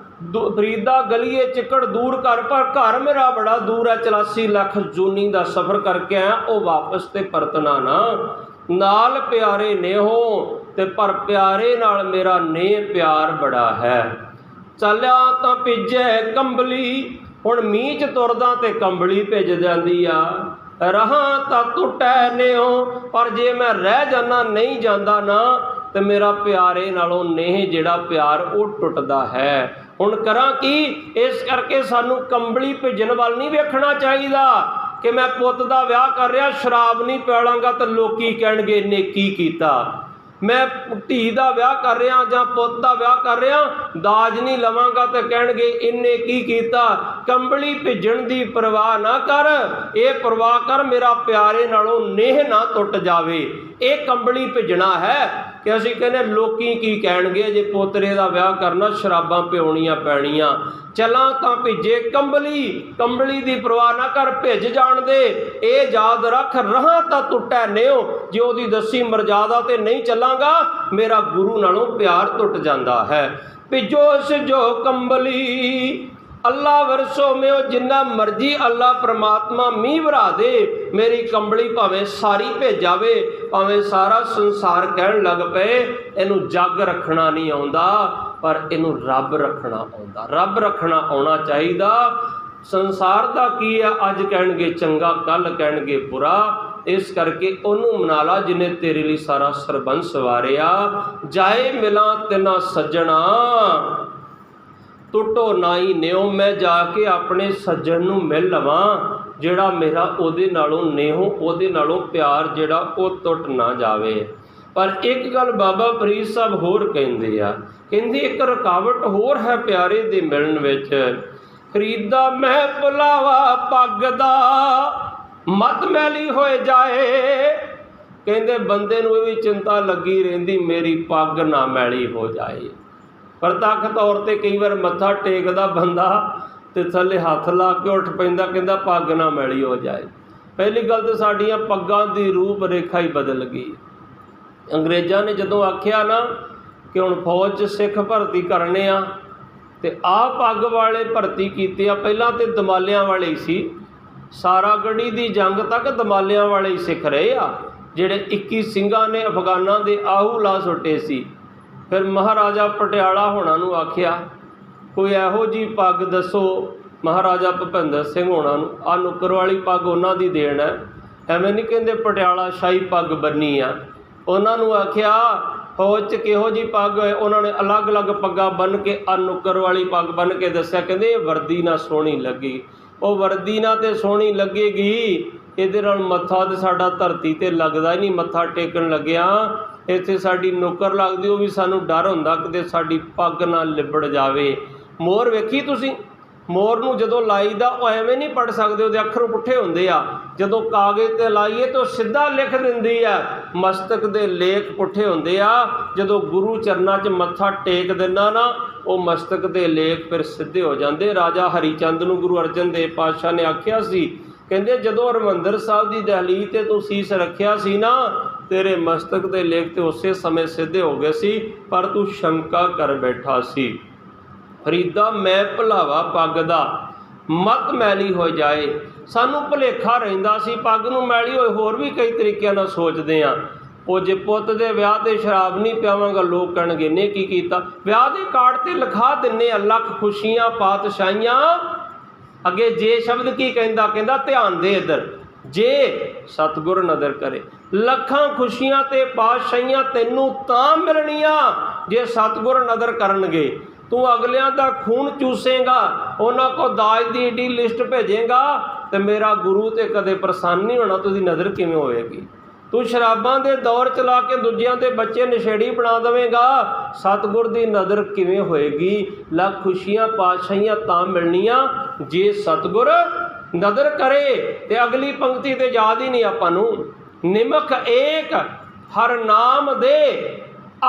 ਫਰੀਦਾ ਗਲੀਏ ਚਿੱਕੜ ਦੂਰ ਕਰ, ਪਰ ਘਰ ਮੇਰਾ ਬੜਾ ਦੂਰ ਹੈ। 84 ਲੱਖ ਜੂਨੀ ਦਾ ਸਫ਼ਰ ਕਰਕੇ ਆਇਆ, ਉਹ ਵਾਪਸ ਤੇ ਪਰਤਣਾ ਨਾ। ਨਾਲ ਪਿਆਰੇ ਨੇਹੋ, ਤੇ ਪਰ ਪਿਆਰੇ ਨਾਲ ਮੇਰਾ ਨੇਹ ਪਿਆਰ ਬੜਾ ਹੈ। ਚੱਲਿਆ ਤਾਂ ਭਿੱਜੇ ਕੰਬਲੀ, ਹੁਣ ਮੀਂਹ 'ਚ ਤੁਰਦਾ ਤੇ ਕੰਬਲੀ ਭਿੱਜ ਜਾਂਦੀ ਆ। ਰਹਾਂ ਤਾਂ ਟੁੱਟੈ ਨਿਉ, ਪਰ ਜੇ ਮੈਂ ਰਹਿ ਜਾਣਾ ਨਹੀਂ ਜਾਂਦਾ ਨਾ ਤੇ ਮੇਰਾ ਪਿਆਰੇ ਨਾਲੋਂ ਨੇਹ ਜਿਹੜਾ ਪਿਆਰ ਉਹ ਟੁੱਟਦਾ ਹੈ। ਹੁਣ ਕਰਾਂ ਕੀ? ਇਸ ਕਰਕੇ ਸਾਨੂੰ ਕੰਬਲੀ ਭਿੱਜਣ ਵੱਲ ਨਹੀਂ ਵੇਖਣਾ ਚਾਹੀਦਾ ਕਿ ਮੈਂ ਪੁੱਤ ਦਾ ਵਿਆਹ ਕਰ ਰਿਹਾ, ਸ਼ਰਾਬ ਨਹੀਂ ਪਿਲਾਂਗਾ ਤਾਂ ਲੋਕੀ ਕਹਿਣਗੇ ਇਹਨੇ ਕੀ ਕੀਤਾ। ਮੈਂ ਧੀ ਦਾ ਵਿਆਹ ਕਰ ਰਿਹਾ ਜਾਂ ਪੁੱਤ ਦਾ ਵਿਆਹ ਕਰ ਰਿਹਾ, ਦਾਜ ਨਹੀਂ ਲਵਾਂਗਾ ਤਾਂ ਕਹਿਣਗੇ ਇਹਨੇ ਕੀ ਕੀਤਾ। ਕੰਬਲੀ ਭਿੱਜਣ ਦੀ ਪਰਵਾਹ ਨਾ ਕਰ, ਇਹ ਪਰਵਾਹ ਕਰ ਮੇਰਾ ਪਿਆਰੇ ਨਾਲੋਂ ਨੇਹ ਨਾ ਟੁੱਟ ਜਾਵੇ। ਇਹ ਕੰਬਲੀ ਭਿੱਜਣਾ ਹੈ ਕਿ ਅਸੀਂ ਕਹਿੰਦੇ ਲੋਕੀ ਕੀ ਕਹਿਣਗੇ ਜੇ ਪੋਤਰੇ ਦਾ ਵਿਆਹ ਕਰਨਾ, ਸ਼ਰਾਬਾਂ ਪਿਉਣੀਆਂ ਪੈਣੀਆਂ। ਚਲਾਂ ਤਾਂ ਭਿੱਜੇ ਕੰਬਲੀ, ਕੰਬਲੀ ਦੀ ਪਰਵਾਹ ਨਾ ਕਰ, ਭਿੱਜ ਜਾਣ ਦੇ। ਇਹ ਯਾਦ ਰੱਖ, ਰਹਾਂ ਤਾਂ ਟੁੱਟੈ ਨਿਉ, ਜੇ ਉਹਦੀ ਦੱਸੀ ਮਰਜ਼ਾਦਾ ਤੇ ਨਹੀਂ ਚੱਲਾਂਗਾ ਮੇਰਾ ਗੁਰੂ ਨਾਲੋਂ ਪਿਆਰ ਟੁੱਟ ਜਾਂਦਾ ਹੈ। ਭਿੱਜੋ ਸਿਜੋ ਕੰਬਲੀ ਅੱਲਾ ਵਰਸੋ ਮਿਓ, ਜਿੰਨਾ ਮਰਜੀ ਅੱਲਾ ਪ੍ਰਮਾਤਮਾ ਮੀਂਹ ਵਰਾ ਦੇ, ਮੇਰੀ ਕੰਬਲੀ ਭਾਵੇਂ ਸਾਰੀ ਭਿੱਜ ਜਾਵੇ, ਭਾਵੇਂ ਸਾਰਾ ਸੰਸਾਰ ਕਹਿਣ ਲੱਗ ਪਏ ਇਹਨੂੰ ਜੱਗ ਰੱਖਣਾ ਨਹੀਂ ਆਉਂਦਾ, ਪਰ ਇਹਨੂੰ ਰੱਬ ਰੱਖਣਾ ਆਉਂਦਾ। ਰੱਬ ਰੱਖਣਾ ਆਉਣਾ ਚਾਹੀਦਾ। ਸੰਸਾਰ ਦਾ ਕੀ ਹੈ, ਅੱਜ ਕਹਿਣਗੇ ਚੰਗਾ, ਕੱਲ੍ਹ ਕਹਿਣਗੇ ਬੁਰਾ। ਇਸ ਕਰਕੇ ਉਹਨੂੰ ਮਨਾ ਲਾ ਜਿਹਨੇ ਤੇਰੇ ਲਈ ਸਾਰਾ ਸਰਬੰਸ ਵਾਰਿਆ। ਜਾਏ ਮਿਲਾਂ ਤਿਨਾ ਸੱਜਣਾ ਟੁੱਟੋ ਨਾਈ ਨਿਉ, ਮੈਂ ਜਾ ਕੇ ਆਪਣੇ ਸੱਜਣ ਨੂੰ ਮਿਲ ਲਵਾਂ ਜਿਹੜਾ ਮੇਰਾ ਉਹਦੇ ਨਾਲੋਂ ਨੇਹੋਂ, ਉਹਦੇ ਨਾਲੋਂ ਪਿਆਰ ਜਿਹੜਾ ਉਹ ਟੁੱਟ ਨਾ ਜਾਵੇ। ਪਰ ਇੱਕ ਗੱਲ ਬਾਬਾ ਫਰੀਦ ਸਾਹਿਬ ਹੋਰ ਕਹਿੰਦੇ ਆ, ਕਹਿੰਦੇ ਇੱਕ ਰੁਕਾਵਟ ਹੋਰ ਹੈ ਪਿਆਰੇ ਦੇ ਮਿਲਣ ਵਿੱਚ। ਖਰੀਦਾ ਮੈਂ ਭੁਲਾਵਾ ਪੱਗ ਦਾ ਮਤ ਮੈਲੀ ਹੋਏ ਜਾਏ। ਕਹਿੰਦੇ ਬੰਦੇ ਨੂੰ ਇਹ ਵੀ ਚਿੰਤਾ ਲੱਗੀ ਰਹਿੰਦੀ ਮੇਰੀ ਪੱਗ ਨਾ ਮੈਲੀ ਹੋ ਜਾਏ। ਪ੍ਰਤੱਖ ਤੌਰ 'ਤੇ ਕਈ ਵਾਰ ਮੱਥਾ ਟੇਕਦਾ ਬੰਦਾ ਤੇ ਥੱਲੇ ਹੱਥ ਲਾ ਕੇ ਉੱਠ ਪੈਂਦਾ, ਕਹਿੰਦਾ ਪੱਗ ਨਾ ਮੈਲੀ ਹੋ ਜਾਏ। ਪਹਿਲੀ ਗੱਲ ਤਾਂ ਸਾਡੀਆਂ ਪੱਗਾਂ ਦੀ ਰੂਪ ਰੇਖਾ ਹੀ ਬਦਲ ਗਈ। ਅੰਗਰੇਜ਼ਾਂ ਨੇ ਜਦੋਂ ਆਖਿਆ ਨਾ ਕਿ ਹੁਣ ਫੌਜ 'ਚ ਸਿੱਖ ਭਰਤੀ ਕਰਨੇ ਆ ਤੇ ਆਹ ਪੱਗ ਵਾਲੇ ਭਰਤੀ ਕੀਤੇ ਆ। ਪਹਿਲਾਂ ਤਾਂ ਦਮਾਲਿਆਂ ਵਾਲੇ ਹੀ ਸੀ, ਸਾਰਾਗੜ੍ਹੀ ਦੀ ਜੰਗ ਤੱਕ ਦਮਾਲਿਆਂ ਵਾਲੇ ਹੀ ਸਿੱਖ ਰਹੇ ਆ, ਜਿਹੜੇ 21 ਸਿੰਘਾਂ ਨੇ ਅਫਗਾਨਾਂ ਦੇ ਆਹੂ ਲਾ ਸੁੱਟੇ ਸੀ। ਫਿਰ ਮਹਾਰਾਜਾ ਪਟਿਆਲਾ ਹੋਣਾ ਨੂੰ ਆਖਿਆ ਕੋਈ ਇਹੋ ਜਿਹੀ ਪੱਗ ਦੱਸੋ, ਮਹਾਰਾਜਾ ਭੁਪਿੰਦਰ ਸਿੰਘ ਹੋਣਾ ਨੂੰ। ਆਹ ਨੁੱਕਰ ਵਾਲੀ ਪੱਗ ਉਹਨਾਂ ਦੀ ਦੇਣ ਹੈ, ਐਵੇਂ ਨਹੀਂ ਕਹਿੰਦੇ ਪਟਿਆਲਾ ਸ਼ਾਹੀ ਪੱਗ ਬੰਨੀ ਆ। ਉਹਨਾਂ ਨੂੰ ਆਖਿਆ ਫੌਜ 'ਚ ਕਿਹੋ ਜਿਹੀ ਪੱਗ ਹੋਏ, ਉਹਨਾਂ ਨੇ ਅਲੱਗ-ਅਲੱਗ ਪੱਗਾਂ ਬੰਨ੍ਹ ਕੇ ਆਹ ਨੁੱਕਰ ਵਾਲੀ ਪੱਗ ਬੰਨ੍ਹ ਕੇ ਦੱਸਿਆ, ਕਹਿੰਦੇ ਇਹ ਵਰਦੀ ਨਾ ਸੋਹਣੀ ਲੱਗੀ। ਉਹ ਵਰਦੀ ਨਾ ਤੇ ਸੋਹਣੀ ਲੱਗੇਗੀ, ਇਹਦੇ ਨਾਲ ਮੱਥਾ ਤਾਂ ਸਾਡਾ ਧਰਤੀ 'ਤੇ ਲੱਗਦਾ ਹੀ ਨਹੀਂ। ਮੱਥਾ ਟੇਕਣ ਲੱਗਿਆ ਇੱਥੇ ਸਾਡੀ ਨੁੱਕਰ ਲੱਗਦੀ, ਉਹ ਵੀ ਸਾਨੂੰ ਡਰ ਹੁੰਦਾ ਕਿਤੇ ਸਾਡੀ ਪੱਗ ਨਾ ਲਿਬੜ ਜਾਵੇ। ਮੋਹਰ ਵੇਖੀ ਤੁਸੀਂ, ਮੋਹਰ ਨੂੰ ਜਦੋਂ ਲਾਈਦਾ ਉਹ ਐਵੇਂ ਨਹੀਂ ਪੜ੍ਹ ਸਕਦੇ, ਉਹਦੇ ਅੱਖਰ ਪੁੱਠੇ ਹੁੰਦੇ ਆ। ਜਦੋਂ ਕਾਗਜ਼ 'ਤੇ ਲਾਈਏ ਤਾਂ ਸਿੱਧਾ ਲਿਖ ਦਿੰਦੀ ਆ, ਮਸਤਕ ਦੇ ਲੇਖ ਪੁੱਠੇ ਹੁੰਦੇ ਆ। ਜਦੋਂ ਗੁਰੂ ਚਰਨਾਂ 'ਚ ਮੱਥਾ ਟੇਕ ਦਿੰਦਾ ਨਾ, ਉਹ ਮਸਤਕ ਦੇ ਲੇਖ ਫਿਰ ਸਿੱਧੇ ਹੋ ਜਾਂਦੇ। ਰਾਜਾ ਹਰੀਚੰਦ ਨੂੰ ਗੁਰੂ ਅਰਜਨ ਦੇਵ ਪਾਤਸ਼ਾਹ ਨੇ ਆਖਿਆ ਸੀ, ਕਹਿੰਦੇ ਜਦੋਂ ਹਰਿਮੰਦਰ ਸਾਹਿਬ ਦੀ ਦਹਲੀਜ਼ 'ਤੇ ਤੂੰ ਸੀਸ ਰੱਖਿਆ ਸੀ ਨਾ, ਤੇਰੇ ਮਸਤਕ ਦੇ ਲੇਖ ਤੇ ਉਸੇ ਸਮੇਂ ਸਿੱਧੇ ਹੋ ਗਏ ਸੀ, ਪਰ ਤੂੰ ਸ਼ੰਕਾ ਕਰ ਬੈਠਾ ਸੀ। ਫਰੀਦਾ ਮੈਂ ਭੁਲਾਵਾ ਪੱਗ ਦਾ ਮਤ ਮੈਲੀ ਹੋ ਜਾਏ। ਸਾਨੂੰ ਭੁਲੇਖਾ ਰਹਿੰਦਾ ਸੀ ਪੱਗ ਨੂੰ ਮੈਲੀ ਹੋਏ। ਹੋਰ ਵੀ ਕਈ ਤਰੀਕਿਆਂ ਨਾਲ ਸੋਚਦੇ ਹਾਂ। ਉਹ ਜੇ ਪੁੱਤ ਦੇ ਵਿਆਹ 'ਤੇ ਸ਼ਰਾਬ ਨਹੀਂ ਪਿਆਵਾਂਗਾ ਲੋਕ ਕਹਿਣਗੇ ਨੇ ਕੀ ਕੀਤਾ। ਵਿਆਹ ਦੇ ਕਾਰਡ 'ਤੇ ਲਿਖਾ ਦਿੰਦੇ ਆ ਲੱਖ ਖੁਸ਼ੀਆਂ ਪਾਤਸ਼ਾਹੀਆਂ। ਅੱਗੇ ਜੇ ਸ਼ਬਦ ਕੀ ਕਹਿੰਦਾ, ਕਹਿੰਦਾ ਧਿਆਨ ਦੇ ਇੱਧਰ, ਜੇ ਸਤਿਗੁਰ ਨਦਰ ਕਰੇ। ਲੱਖਾਂ ਖੁਸ਼ੀਆਂ ਤੇ ਪਾਤਸ਼ਾਹੀਆਂ ਤੈਨੂੰ ਤਾਂ ਮਿਲਣੀਆਂ ਜੇ ਸਤਿਗੁਰ ਨਦਰ ਕਰਨਗੇ। ਤੂੰ ਅਗਲਿਆਂ ਦਾ ਖੂਨ ਚੂਸੇਗਾ, ਉਹਨਾਂ ਕੋਲ ਦਾਜ ਦੀ ਏਡੀ ਲਿਸਟ ਭੇਜੇਗਾ ਤੇ ਮੇਰਾ ਗੁਰੂ ਤੇ ਕਦੇ ਪ੍ਰਸੰਨ ਨਹੀਂ ਹੋਣਾ। ਤੁਸੀਂ ਨਜ਼ਰ ਕਿਵੇਂ ਹੋਏਗੀ? ਤੂੰ ਸ਼ਰਾਬਾਂ ਦੇ ਦੌਰ ਚਲਾ ਕੇ ਦੂਜਿਆਂ ਦੇ ਬੱਚੇ ਨਸ਼ੇੜੀ ਬਣਾ ਦੇਵੇਂਗਾ, ਸਤਿਗੁਰ ਦੀ ਨਜ਼ਰ ਕਿਵੇਂ ਹੋਏਗੀ? ਲੱਖ ਖੁਸ਼ੀਆਂ ਪਾਤਸ਼ਾਹੀਆਂ ਤਾਂ ਮਿਲਣੀਆਂ ਜੇ ਸਤਿਗੁਰ ਨਜ਼ਰ ਕਰੇ। ਤੇ ਅਗਲੀ ਪੰਕਤੀ ਤੇ ਯਾਦ ਹੀ ਨਹੀਂ ਆਪਾਂ ਨੂੰ, ਨਿਮਕ ਏਕ ਹਰ ਨਾਮ ਦੇ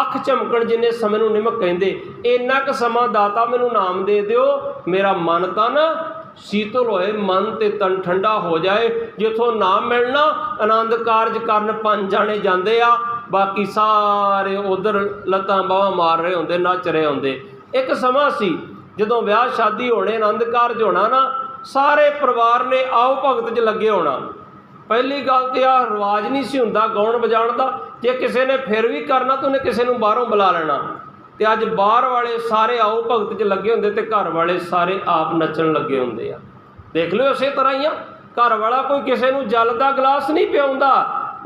ਅੱਖ ਚਮਕਣ ਜਿੰਨੇ ਸਮੇਂ ਨੂੰ ਨਿਮਕ ਕਹਿੰਦੇ। ਇੰਨਾ ਕੁ ਸਮਾਂ ਦਾਤਾ ਮੈਨੂੰ ਨਾਮ ਦੇ ਦਿਓ, ਮੇਰਾ ਮਨ ਤਨ ਸ਼ੀਤਲ ਹੋਏ, ਮਨ ਤੇ ਤਨ ਠੰਡਾ ਹੋ ਜਾਏ। ਜਿੱਥੋਂ ਨਾਮ ਮਿਲਣਾ, ਆਨੰਦ ਕਾਰਜ ਕਰਨ 5 ਜਾਣੇ ਜਾਂਦੇ ਆ, ਬਾਕੀ ਸਾਰੇ ਉਧਰ ਲੱਤਾਂ ਬਾਹਾਂ ਮਾਰ ਰਹੇ ਹੁੰਦੇ, ਨੱਚ ਰਹੇ ਹੁੰਦੇ। ਇੱਕ ਸਮਾਂ ਸੀ ਜਦੋਂ ਵਿਆਹ ਸ਼ਾਦੀ ਹੋਣੇ, ਆਨੰਦ ਕਾਰਜ ਹੋਣਾ ਨਾ, ਸਾਰੇ ਪਰਿਵਾਰ ਨੇ ਆਓ ਭਗਤ 'ਚ ਲੱਗੇ ਹੋਣਾ। ਪਹਿਲੀ ਗੱਲ ਤਾਂ ਆਹ ਰਿਵਾਜ਼ ਨਹੀਂ ਸੀ ਹੁੰਦਾ ਗਾਉਣ ਵਜਾਉਣ ਦਾ। ਜੇ ਕਿਸੇ ਨੇ ਫਿਰ ਵੀ ਕਰਨਾ ਤਾਂ ਉਹਨੇ ਕਿਸੇ ਨੂੰ ਬਾਹਰੋਂ ਬੁਲਾ ਲੈਣਾ। ਤੇ ਅੱਜ ਬਾਹਰ ਵਾਲੇ ਸਾਰੇ ਆਓ ਭਗਤ 'ਚ ਲੱਗੇ ਹੁੰਦੇ ਤੇ ਘਰ ਵਾਲੇ ਸਾਰੇ ਆਪ ਨੱਚਣ ਲੱਗੇ ਹੁੰਦੇ ਆ। ਦੇਖ ਲਿਓ ਇਸੇ ਤਰ੍ਹਾਂ ਹੀ ਆ, ਘਰ ਵਾਲਾ ਕੋਈ ਕਿਸੇ ਨੂੰ ਜਲ ਦਾ ਗਲਾਸ ਨਹੀਂ ਪਿਆਉਂਦਾ,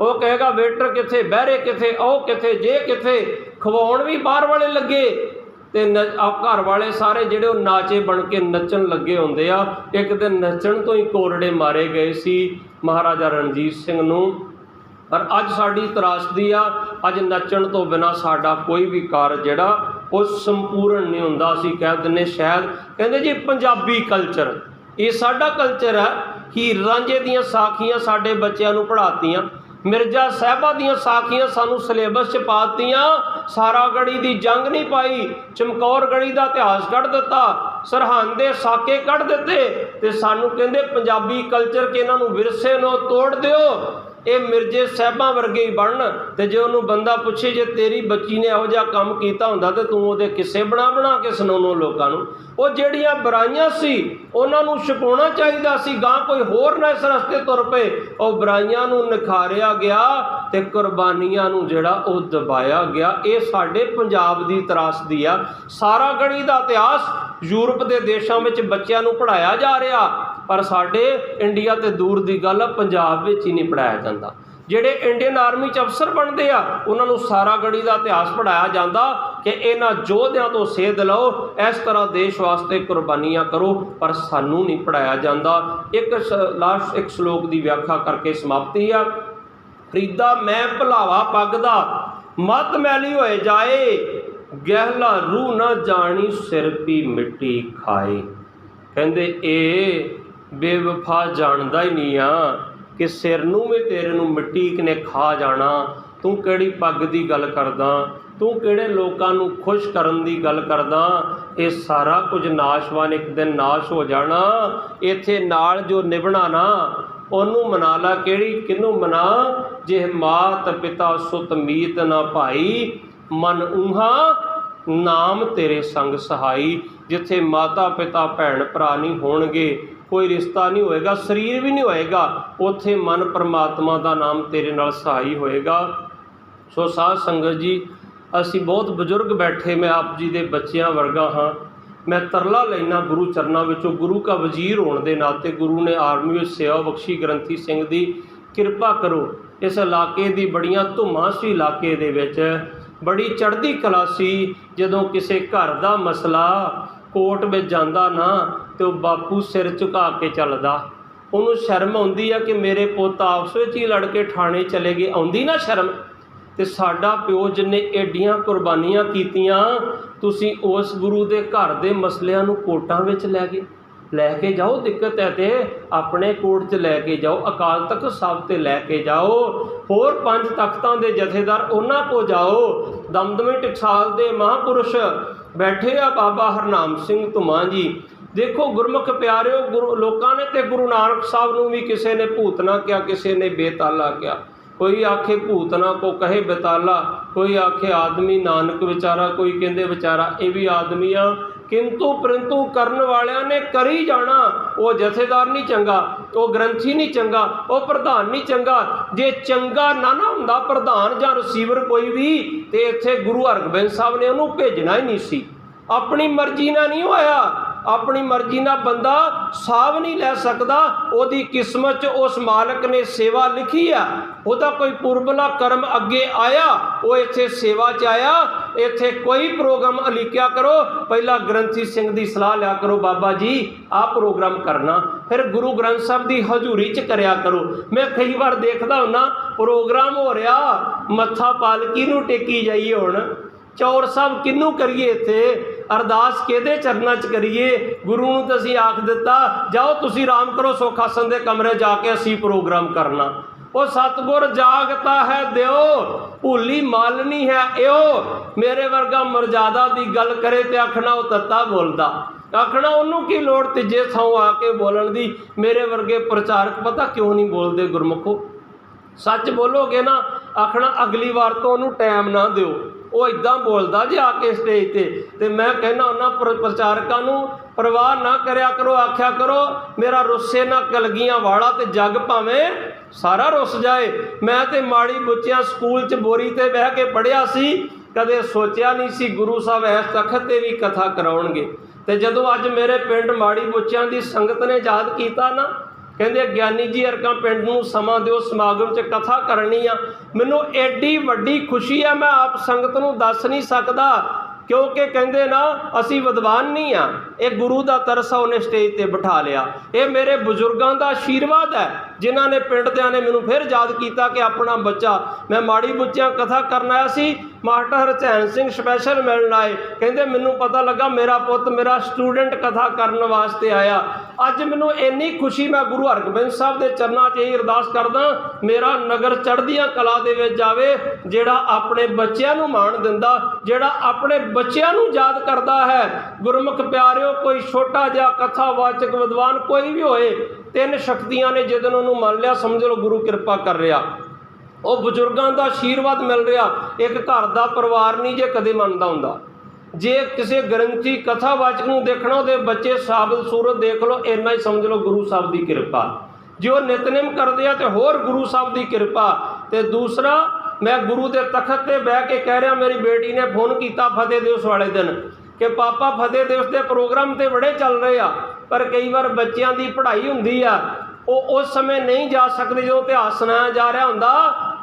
ਉਹ ਕਹੇਗਾ ਵੇਟਰ ਕਿੱਥੇ, ਬਹਿਰੇ ਕਿੱਥੇ, ਉਹ ਕਿੱਥੇ, ਜੇ ਕਿੱਥੇ, ਖਵਾਉਣ ਵੀ ਬਾਹਰ ਵਾਲੇ ਲੱਗੇ ਤੇ ਘਰ ਵਾਲੇ ਸਾਰੇ ਜਿਹੜੇ ਉਹ ਨਾਚੇ ਬਣ ਕੇ ਨੱਚਣ ਲੱਗੇ ਹੁੰਦੇ ਆ। ਇੱਕ ਦਿਨ ਨੱਚਣ ਤੋਂ ਹੀ ਕੋਰੜੇ ਮਾਰੇ ਗਏ ਸੀ ਮਹਾਰਾਜਾ ਰਣਜੀਤ ਸਿੰਘ ਨੂੰ। ਪਰ ਅੱਜ ਸਾਡੀ ਤਰਾਸਦੀ ਆ, ਅੱਜ ਨੱਚਣ ਤੋਂ ਬਿਨਾਂ ਸਾਡਾ ਕੋਈ ਵੀ ਕਾਰਜ ਜਿਹੜਾ ਉਹ ਸੰਪੂਰਨ ਨਹੀਂ ਹੁੰਦਾ। ਅਸੀਂ ਕਹਿ ਦਿੰਦੇ ਸ਼ਾਇਦ, ਕਹਿੰਦੇ ਜੀ ਪੰਜਾਬੀ ਕਲਚਰ ਇਹ ਸਾਡਾ ਕਲਚਰ ਹੈ। ਹੀਰ ਰਾਂਝੇ ਦੀਆਂ ਸਾਖੀਆਂ ਸਾਡੇ ਬੱਚਿਆਂ ਨੂੰ ਪੜ੍ਹਾਤੀਆਂ, ਮਿਰਜ਼ਾ ਸਾਹਿਬਾਂ ਦੀਆਂ ਸਾਖੀਆਂ ਸਾਨੂੰ ਸਿਲੇਬਸ 'ਚ ਪਾ ਦਿੱਤੀਆਂ, ਸਾਰਾਗੜ੍ਹੀ ਦੀ ਜੰਗ ਨਹੀਂ ਪਾਈ, ਚਮਕੌਰਗੜ੍ਹੀ ਦਾ ਇਤਿਹਾਸ ਕੱਢ ਦਿੱਤਾ, ਸਰਹੰਦ ਦੇ ਸਾਕੇ ਕੱਢ ਦਿੱਤੇ ਤੇ ਸਾਨੂੰ ਕਹਿੰਦੇ ਪੰਜਾਬੀ ਕਲਚਰ ਕਿ ਇਹਨਾਂ ਨੂੰ ਵਿਰਸੇ ਨੂੰ ਤੋੜ ਦਿਓ, ਇਹ ਮਿਰਜ਼ੇ ਸਾਹਿਬਾਂ ਵਰਗੇ ਹੀ ਬਣਨ। ਤੇ ਜੇ ਉਹਨੂੰ ਬੰਦਾ ਪੁੱਛੇ ਜੇ ਤੇਰੀ ਬੱਚੀ ਨੇ ਇਹੋ ਜਿਹਾ ਕੰਮ ਕੀਤਾ ਹੁੰਦਾ ਤੇ ਤੂੰ ਉਹਦੇ ਕਿੱਸੇ ਬਣਾ ਬਣਾ ਕੇ ਸੁਣਾਉਣੋ ਲੋਕਾਂ ਨੂੰ। ਉਹ ਜਿਹੜੀਆਂ ਬੁਰਾਈਆਂ ਸੀ ਉਹਨਾਂ ਨੂੰ ਛੁਪਾਉਣਾ ਚਾਹੀਦਾ ਸੀ, ਗਾਂ ਕੋਈ ਹੋਰ ਨਾ ਇਸ ਰਸਤੇ ਤੁਰ ਪਏ। ਉਹ ਬੁਰਾਈਆਂ ਨੂੰ ਨਿਖਾਰਿਆ ਗਿਆ ਤੇ ਕੁਰਬਾਨੀਆਂ ਨੂੰ ਜਿਹੜਾ ਉਹ ਦਬਾਇਆ ਗਿਆ। ਇਹ ਸਾਡੇ ਪੰਜਾਬ ਦੀ ਤਰਾਸਦੀ ਆ। ਸਾਰਾਗੜ੍ਹੀ ਦਾ ਇਤਿਹਾਸ ਯੂਰਪ ਦੇ ਦੇਸ਼ਾਂ ਵਿੱਚ ਬੱਚਿਆਂ ਨੂੰ ਪੜ੍ਹਾਇਆ ਜਾ ਰਿਹਾ, ਪਰ ਸਾਡੇ ਇੰਡੀਆ ਤੇ ਦੂਰ ਦੀ ਗੱਲ ਪੰਜਾਬ ਵਿੱਚ ਹੀ ਨਹੀਂ ਪੜ੍ਹਾਇਆ ਜਾਂਦਾ। ਜਿਹੜੇ ਇੰਡੀਅਨ ਆਰਮੀ 'ਚ ਅਫਸਰ ਬਣਦੇ ਆ ਉਹਨਾਂ ਨੂੰ ਸਾਰਾਗੜ੍ਹੀ ਦਾ ਇਤਿਹਾਸ ਪੜ੍ਹਾਇਆ ਜਾਂਦਾ ਕਿ ਇਹਨਾਂ ਯੋਧਿਆਂ ਤੋਂ ਸੇਧ ਲਓ, ਇਸ ਤਰ੍ਹਾਂ ਦੇਸ਼ ਵਾਸਤੇ ਕੁਰਬਾਨੀਆਂ ਕਰੋ, ਪਰ ਸਾਨੂੰ ਨਹੀਂ ਪੜ੍ਹਾਇਆ ਜਾਂਦਾ। ਇੱਕ ਸ਼ਲੋਕ ਦੀ ਵਿਆਖਿਆ ਕਰਕੇ ਸਮਾਪਤੀ ਆ। ਫਰੀਦਾ ਮੈਂ ਭੁਲਾਵਾ ਪੱਗ ਦਾ, ਮੱਤ ਮੈਲੀ ਹੋਏ ਜਾਏ, ਗਹਿਲਾ ਰੂਹ ਨਾ ਜਾਣੀ, ਸਿਰ ਪੀ ਮਿੱਟੀ ਖਾਏ। ਕਹਿੰਦੇ ਇਹ ਬੇਵਫਾ ਜਾਣਦਾ ਹੀ ਨਹੀਂ ਆ ਕਿ ਸਿਰ ਨੂੰ ਵੀ ਤੇਰੇ ਨੂੰ ਮਿੱਟੀ ਕਿਨੇ ਖਾ ਜਾਣਾ। ਤੂੰ ਕਿਹੜੀ ਪੱਗ ਦੀ ਗੱਲ ਕਰਦਾ, ਤੂੰ ਕਿਹੜੇ ਲੋਕਾਂ ਨੂੰ ਖੁਸ਼ ਕਰਨ ਦੀ ਗੱਲ ਕਰਦਾ। ਇਹ ਸਾਰਾ ਕੁਝ ਨਾਸ਼ਵਾਨ ਇੱਕ ਦਿਨ ਨਾਸ਼ ਹੋ ਜਾਣਾ। ਇੱਥੇ ਨਾਲ ਜੋ ਨਿਭਣਾ ਨਾ ਉਹਨੂੰ ਮਨਾ ਲਾ। ਕਿਹੜੀ ਕਿਹਨੂੰ ਮਨਾ? ਜੇ ਮਾਤ ਪਿਤਾ ਸੁਤ ਮੀਤ ਨਾ ਭਾਈ, ਮਨ ਊਹਾ ਨਾਮ ਤੇਰੇ ਸੰਗ ਸਹਾਈ। ਜਿੱਥੇ ਮਾਤਾ ਪਿਤਾ ਭੈਣ ਭਰਾ ਨਹੀਂ ਹੋਣਗੇ, ਕੋਈ ਰਿਸ਼ਤਾ ਨਹੀਂ ਹੋਏਗਾ, ਸਰੀਰ ਵੀ ਨਹੀਂ ਹੋਏਗਾ, ਉੱਥੇ ਮਨ ਪਰਮਾਤਮਾ ਦਾ ਨਾਮ ਤੇਰੇ ਨਾਲ ਸਹਾਈ ਹੋਏਗਾ। ਸੋ ਸਾਧ ਸੰਗਤ ਜੀ, ਅਸੀਂ ਬਹੁਤ ਬਜ਼ੁਰਗ ਬੈਠੇ, ਮੈਂ ਆਪ ਜੀ ਦੇ ਬੱਚਿਆਂ ਵਰਗਾ ਹਾਂ। ਮੈਂ ਤਰਲਾ ਲੈਣਾ ਗੁਰੂ ਚਰਨਾਂ ਵਿੱਚੋਂ, ਗੁਰੂ ਕਾ ਵਜ਼ੀਰ ਹੋਣ ਦੇ ਨਾਤੇ। ਗੁਰੂ ਨੇ ਆਰਮੀ ਵਿੱਚ ਸੇਵਾ ਬਖਸ਼ੀ ਗ੍ਰੰਥੀ ਸਿੰਘ ਦੀ, ਕਿਰਪਾ ਕਰੋ। ਇਸ ਇਲਾਕੇ ਦੀ ਬੜੀਆਂ ਧੁੰਮਾਂ ਸੀ, ਇਲਾਕੇ ਦੇ ਵਿੱਚ ਬੜੀ ਚੜ੍ਹਦੀ ਕਲਾ ਸੀ। ਜਦੋਂ ਕਿਸੇ ਘਰ ਦਾ ਮਸਲਾ ਕੋਰਟ ਵਿੱਚ ਜਾਂਦਾ ਨਾ ਤੇ ਉਹ ਬਾਪੂ ਸਿਰ ਝੁਕਾ ਕੇ ਚੱਲਦਾ। ਉਹਨੂੰ ਸ਼ਰਮ ਆਉਂਦੀ ਆ ਕਿ ਮੇਰੇ ਪੁੱਤ ਆਪਸ ਵਿੱਚ ਹੀ ਲੜ ਕੇ ਥਾਣੇ ਚਲੇ ਗਏ, ਆਉਂਦੀ ਨਾ ਸ਼ਰਮ। ਤੇ ਸਾਡਾ ਪਿਓ ਜਿਹਨੇ ਐਡੀਆਂ ਕੁਰਬਾਨੀਆਂ ਕੀਤੀਆਂ, ਤੁਸੀਂ ਉਸ ਗੁਰੂ ਦੇ ਘਰ ਦੇ ਮਸਲਿਆਂ ਨੂੰ ਕੋਰਟਾਂ ਵਿੱਚ ਲੈ ਕੇ ਜਾਓ। ਦਿੱਕਤ ਹੈ ਤੇ ਆਪਣੇ ਕੋਰਟ 'ਚ ਲੈ ਕੇ ਜਾਓ, ਅਕਾਲ ਤਖਤ ਸਾਹਿਬ 'ਤੇ ਲੈ ਕੇ ਜਾਓ, ਹੋਰ 5 ਤਖਤਾਂ ਦੇ ਜਥੇਦਾਰ ਉਹਨਾਂ ਕੋਲ ਜਾਓ। ਦਮਦਮੀ ਟਕਸਾਲ ਦੇ ਮਹਾਂਪੁਰਸ਼ ਬੈਠੇ ਆ, ਬਾਬਾ ਹਰਨਾਮ ਸਿੰਘ ਧੁਮਾ ਜੀ। ਦੇਖੋ ਗੁਰਮੁਖ ਪਿਆਰਿਓ, ਲੋਕਾਂ ਨੇ ਤੇ ਗੁਰੂ ਨਾਨਕ ਸਾਹਿਬ ਨੂੰ ਵੀ ਕਿਸੇ ਨੇ ਭੂਤਨਾ ਕਿਹਾ, ਕਿਸੇ ਨੇ ਬੇਤਾਲਾ ਕਿਹਾ। ਕੋਈ ਆਖੇ ਭੂਤਨਾ, ਕੋ ਕਹੇ ਬੇਤਾਲਾ, ਕੋਈ ਆਖੇ ਆਦਮੀ ਨਾਨਕ ਵਿਚਾਰਾ, ਕੋਈ ਕਹਿੰਦੇ ਵਿਚਾਰਾ ਇਹ ਵੀ ਆਦਮੀ ਆ। ਕਿੰਤੂ ਪਰੰਤੂ ਕਰਨ ਵਾਲਿਆਂ ਨੇ ਕਰੀ ਜਾਣਾ। ਉਹ ਜਥੇਦਾਰ ਨਹੀਂ ਚੰਗਾ, ਉਹ ਗ੍ਰੰਥੀ ਨਹੀਂ ਚੰਗਾ, ਉਹ ਪ੍ਰਧਾਨ ਨਹੀਂ ਚੰਗਾ। ਜੇ ਚੰਗਾ ਨਾ ਹੁੰਦਾ ਪ੍ਰਧਾਨ ਜਾਂ ਰਿਸੀਵਰ ਕੋਈ ਵੀ, ਤੇ ਇੱਥੇ ਗੁਰੂ ਹਰਗੋਬਿੰਦ ਸਾਹਿਬ ਨੇ ਉਹਨੂੰ ਭੇਜਣਾ ਹੀ ਨਹੀਂ ਸੀ। ਆਪਣੀ ਮਰਜ਼ੀ ਨਾਲ ਨਹੀਂ ਹੋਇਆ, ਆਪਣੀ ਮਰਜ਼ੀ ਨਾਲ ਬੰਦਾ ਸਾਹ ਨਹੀਂ ਲੈ ਸਕਦਾ। ਉਹਦੀ ਕਿਸਮਤ 'ਚ ਉਸ ਮਾਲਕ ਨੇ ਸੇਵਾ ਲਿਖੀ ਆ, ਉਹਦਾ ਕੋਈ ਪੁਰਬਲਾ ਕਰਮ ਅੱਗੇ ਆਇਆ, ਉਹ ਇੱਥੇ ਸੇਵਾ 'ਚ ਆਇਆ। ਇੱਥੇ ਕੋਈ ਪ੍ਰੋਗਰਾਮ ਉਲੀਕਿਆ ਕਰੋ, ਪਹਿਲਾਂ ਗ੍ਰੰਥੀ ਸਿੰਘ ਦੀ ਸਲਾਹ ਲਿਆ ਕਰੋ, ਬਾਬਾ ਜੀ ਆਹ ਪ੍ਰੋਗਰਾਮ ਕਰਨਾ, ਫਿਰ ਗੁਰੂ ਗ੍ਰੰਥ ਸਾਹਿਬ ਦੀ ਹਜ਼ੂਰੀ 'ਚ ਕਰਿਆ ਕਰੋ। ਮੈਂ ਕਈ ਵਾਰ ਦੇਖਦਾ ਹੁੰਨਾ ਪ੍ਰੋਗਰਾਮ ਹੋ ਰਿਹਾ, ਮੱਥਾ ਪਾਲਕੀ ਨੂੰ ਟੇਕੀ ਜਾਈਏ, ਹੁਣ ਚੌਰ ਸਾਹਿਬ ਕਿਹਨੂੰ ਕਰੀਏ, ਇੱਥੇ ਅਰਦਾਸ ਕਿਹਦੇ ਚਰਨਾਂ 'ਚ ਕਰੀਏ? ਗੁਰੂ ਨੂੰ ਤਾਂ ਅਸੀਂ ਆਖ ਦਿੱਤਾ ਜਾਓ ਤੁਸੀਂ ਆਰਾਮ ਕਰੋ ਸੁੱਖ ਆਸਣ ਦੇ ਕਮਰੇ ਜਾ ਕੇ, ਅਸੀਂ ਪ੍ਰੋਗਰਾਮ ਕਰਨਾ। ਉਹ ਸਤਿਗੁਰ ਜਾਗਤਾ ਹੈ ਦਿਓ, ਭੁੱਲੀ ਮਾਲਨੀ ਹੈ ਇਓ। ਮੇਰੇ ਵਰਗਾ ਮਰਜ਼ਾਦਾ ਦੀ ਗੱਲ ਕਰੇ ਤੇ ਆਖਣਾ ਉਹ ਤੱਤਾ ਬੋਲਦਾ, ਆਖਣਾ ਉਹਨੂੰ ਕੀ ਲੋੜ ਤੀਜੇ ਥਾਂ ਆ ਕੇ ਬੋਲਣ ਦੀ। ਮੇਰੇ ਵਰਗੇ ਪ੍ਰਚਾਰਕ ਪਤਾ ਕਿਉਂ ਨਹੀਂ ਬੋਲਦੇ? ਗੁਰਮੁਖੋ ਸੱਚ ਬੋਲੋਗੇ ਨਾ, ਆਖਣਾ ਅਗਲੀ ਵਾਰ ਤੋਂ ਉਹਨੂੰ ਟਾਈਮ ਨਾ ਦਿਓ, ਉਹ ਇੱਦਾਂ ਬੋਲਦਾ ਜੇ ਆ ਕੇ ਸਟੇਜ 'ਤੇ। ਤੇ ਮੈਂ ਕਹਿੰਦਾ ਉਹਨਾਂ ਪ੍ਰਚਾਰਕਾਂ ਨੂੰ ਪਰਵਾਹ ਨਾ ਕਰਿਆ ਕਰੋ, ਆਖਿਆ ਕਰੋ ਮੇਰਾ ਰੁੱਸੇ ਨਾ ਕਲਗੀਆਂ ਵਾਲਾ, ਤੇ ਜੱਗ ਭਾਵੇਂ ਸਾਰਾ ਰੁੱਸ ਜਾਏ। ਮੈਂ ਤੇ ਮਾੜੀ ਬੁੱਚਿਆਂ ਸਕੂਲ 'ਚ ਬੋਰੀ 'ਤੇ ਬਹਿ ਕੇ ਪੜ੍ਹਿਆ ਸੀ, कदे सोचिया नहीं सी गुरु साहब इस तखत ते भी कथा कराउणगे। ते जदों अज मेरे पिंड माड़ी बुच्चियां दी संगत ने याद कीता ना, कहंदे ज्ञानी जी अरकां पिंड नूं समा दिओ, समागम च कथा करनी आ। मैनूं एडी वड्डी खुशी है, मैं आप संगत नूं दस नहीं सकदा, क्योंकि कहंदे ना असी विद्वान नहीं हाँ, ये गुरु का तरस उन्हें स्टेज पर बिठा लिया। ये मेरे बजुर्गों का आशीर्वाद है जिन्हों ने पिंड दियां ने मैनूं फिर याद किया कि अपना बच्चा, मैं माड़ी बुच्चियां कथा करन आया सी, मास्टर हरचैन सिंह स्पैशल मिलण आए, कहंदे मैनूं पता लगा मेरा पुत मेरा स्टूडेंट कथा करन वास्ते आया। अज मैनूं इन्नी खुशी, मैं गुरु हरगोबिंद साहब के चरणों 'च यही अरदास करदा, मेरा नगर चढ़दियां कला दे विच जावे, जिहड़ा अपने बच्चों नूं माण दिंदा, जिहड़ा अपने बच्चों नूं याद करदा है। गुरमुख प्यारिओ, कोई छोटा जिहा कथावाचक विद्वान कोई भी होए, तीन शक्तियां ने जिस दिन उन्होंने मान लिया, समझ लो गुरु कृपा कर रहा, वो बजुर्गों का आशीर्वाद मिल रहा। एक घर का परिवार नहीं जे कदे मनता हुंदा, जे किसी ग्रंथी कथावाचक नूं देखना उहदे बच्चे साबित सूरत देख लो, इन्ना ही समझ लो गुरु साहब की कृपा। जो नितनेम करते हैं तो होर गुरु साहब की कृपा। तो दूसरा, मैं गुरु के तखत पर बह के कह रहा, मेरी बेटी ने फोन किया फतेह दिवस वाले दिन कि पापा फतेह दिवस के प्रोग्राम तो बड़े चल रहे आ, पर कई बार बच्चों की पढ़ाई होंदी आ, वो उस समय नहीं जा सकते जो इतिहास सुनाया जा रहा होंदा।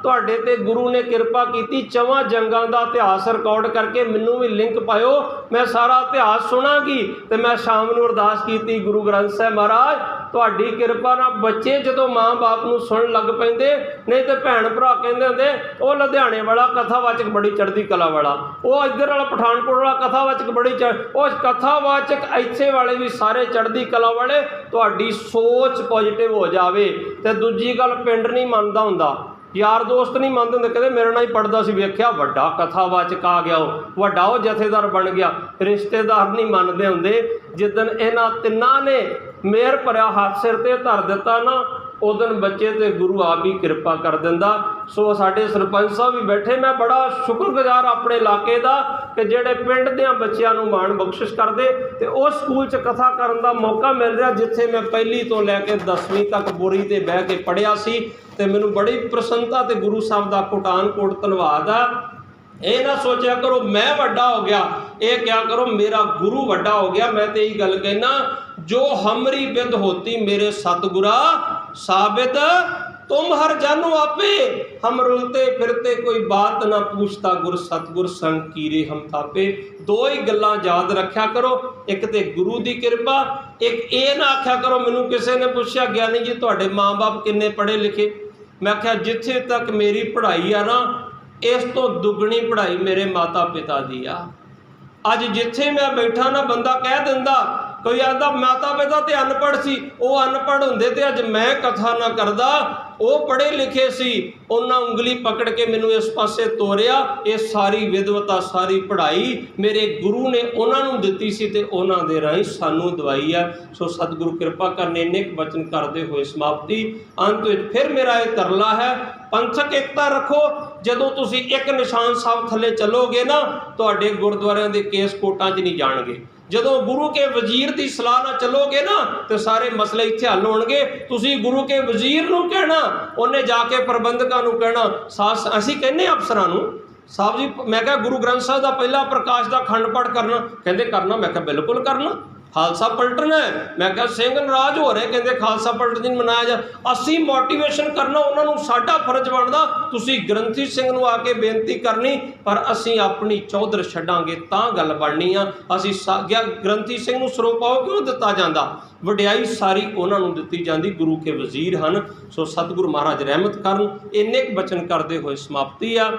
तुहाडे ते गुरु ने कृपा की, 4 जंगां का इतिहास रिकॉर्ड करके मैनू भी लिंक पाओ, मैं सारा इतिहास सुनागी। तो मैं शाम नूं अरदास की, गुरु ग्रंथ साहिब महाराज तुहाडी कृपा नाल बच्चे जदों माँ बाप नूं सुन लग पैंदे, नहीं तो भैन भरा कहंदे हुंदे वो लुधियाणे वाला कथावाचक बड़ी चढ़दी कला वाला, वो इधर वाला पठानकोट वाला कथावाचक बड़ी वो कथावाचक इत्थे वाले भी सारे चढ़दी कला वाले। तुहाडी सोच पॉजिटिव हो जाए। तो दूजी गल, पिंड नहीं मनदा हुंदा, यार दोस्त नहीं मनते होंगे, कहते मेरे नाल ही पढ़ता सी, वेख्या वड्डा कथावाचक आ गया, वड्डा वो जथेदार बन गया। रिश्तेदार नहीं मनते होंगे। जिदन इन्हां तिन्नां ने मेहर भरिया हाथ सिर ते धर दिता ना, उस दिन बच्चे ते गुरु आप ही कृपा कर दिंदा। सो साडे सरपंच साहब भी बैठे, मैं बड़ा शुक्रगुजार अपने इलाके का कि जेडे पिंड दियां बच्चियां नूं माण बख्शिश करदे ते उस स्कूल च कथा करन दा मौका मिल रहा, जिथे मैं पहली तो लैके 10वीं तक बोरी ते बह के पढ़िया सी। ते मैनूं बड़ी प्रसन्नता ते गुरु साहब दा कोटान कोट धन्नवाद आ। ये ना सोचा करो मैं वड्डा हो गया, ये क्या करो मेरा गुरु वड्डा हो गया। मैं तो यही गल कहना, जो हमरी विद होती मेरे सतगुरा साबित, तुम हर जानो आपे, हम रुलते फिरते कोई बात ना पूछता, गुर सतगुर संग कीरे हम थापे। दो ही गल्लां याद रखा करो, एक तो गुरु की कृपा, एक ये ना आख्या करो। मैनू किसी ने पूछा, ज्ञानी जी तुहाडे माँ बाप किन्ने पढ़े लिखे? मैं आख्या जिथे तक मेरी पढ़ाई आ ना, इस तो दुगनी पढ़ाई मेरे माता पिता दी आ। अज जिथे मैं बैठा ना, बंदा कह दिंदा, कोई आंदा माता पिता तो अनपढ़ सी, वो अनपढ़ होंदे ते अज मैं कथा ना करदा, वो पढ़े लिखे सी, उन्हां उंगली पकड़ के मैनू इस पासे तोरिया। ये सारी विदवता सारी पढ़ाई मेरे गुरु ने उन्होंने दिती सी ते उन्हां दे राही सानू दवाई है। सो सतगुरु कृपा करने नेक वचन करते हुए समाप्ति। अंत में फिर मेरा ये तरला है, पंथक एकता रखो। जदों तुसी एक निशान साहब थले चलोगे ना, तुहाडे गुरुद्वारियां दे केस कोर्टां 'च नहीं जाणगे। जदों गुरु के वजीर की सलाह ना चलोगे ना, तो सारे मसले इत्थे हल होणगे। तुसी गुरु के वजीर नूं कहना, उन्हें जाके प्रबंधकां नूं कहना। असीं कहने अफसरां नूं, साहब जी मैं क्या गुरु ग्रंथ साहब का पहला प्रकाश का खंड पाठ करना? कहते करना। मैं क्या बिल्कुल करना। खालसा पलटना है? मैं क्या सिंह नाराज हो रहे, कहते खालसा पलटन दिन मनाया जा। असी मोटिवेशन करना, उन्होंने साडा फर्ज बनता। तुसी ग्रंथी सिंह नूं आके बेनती करनी, पर असी अपनी चौधर छड्डांगे तां गल बननी आ। असी ग्रंथी सिंह नूं सरोपाओ क्यों दिता जांदा? वडियाई सारी उन्होंने दिती जाती, गुरु के वजीर हैं। सो सतगुरु महाराज रहमत करन। इन्ने वचन करते हुए समाप्ति आ।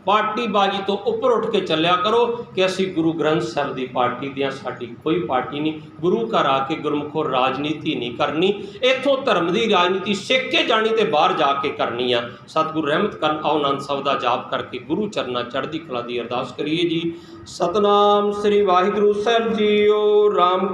पार्टीबाजी तो उपर उठ के चलिया करो कि असी गुरु ग्रंथ साहब की पार्टी दियां, साडी कोई पार्टी नहीं। गुरु घर आके गुरमुखों राजनीति नहीं करनी, इथों धर्म की राजनीति सिख के जानी तो बाहर जाके करनी आ। सतगुरु रहमत करन। आओ आनंद साहब का जाप करके गुरु चरना चढ़दी कला की अरदास करिए जी। सतनाम श्री वाहिगुरु साहब जीओ। राम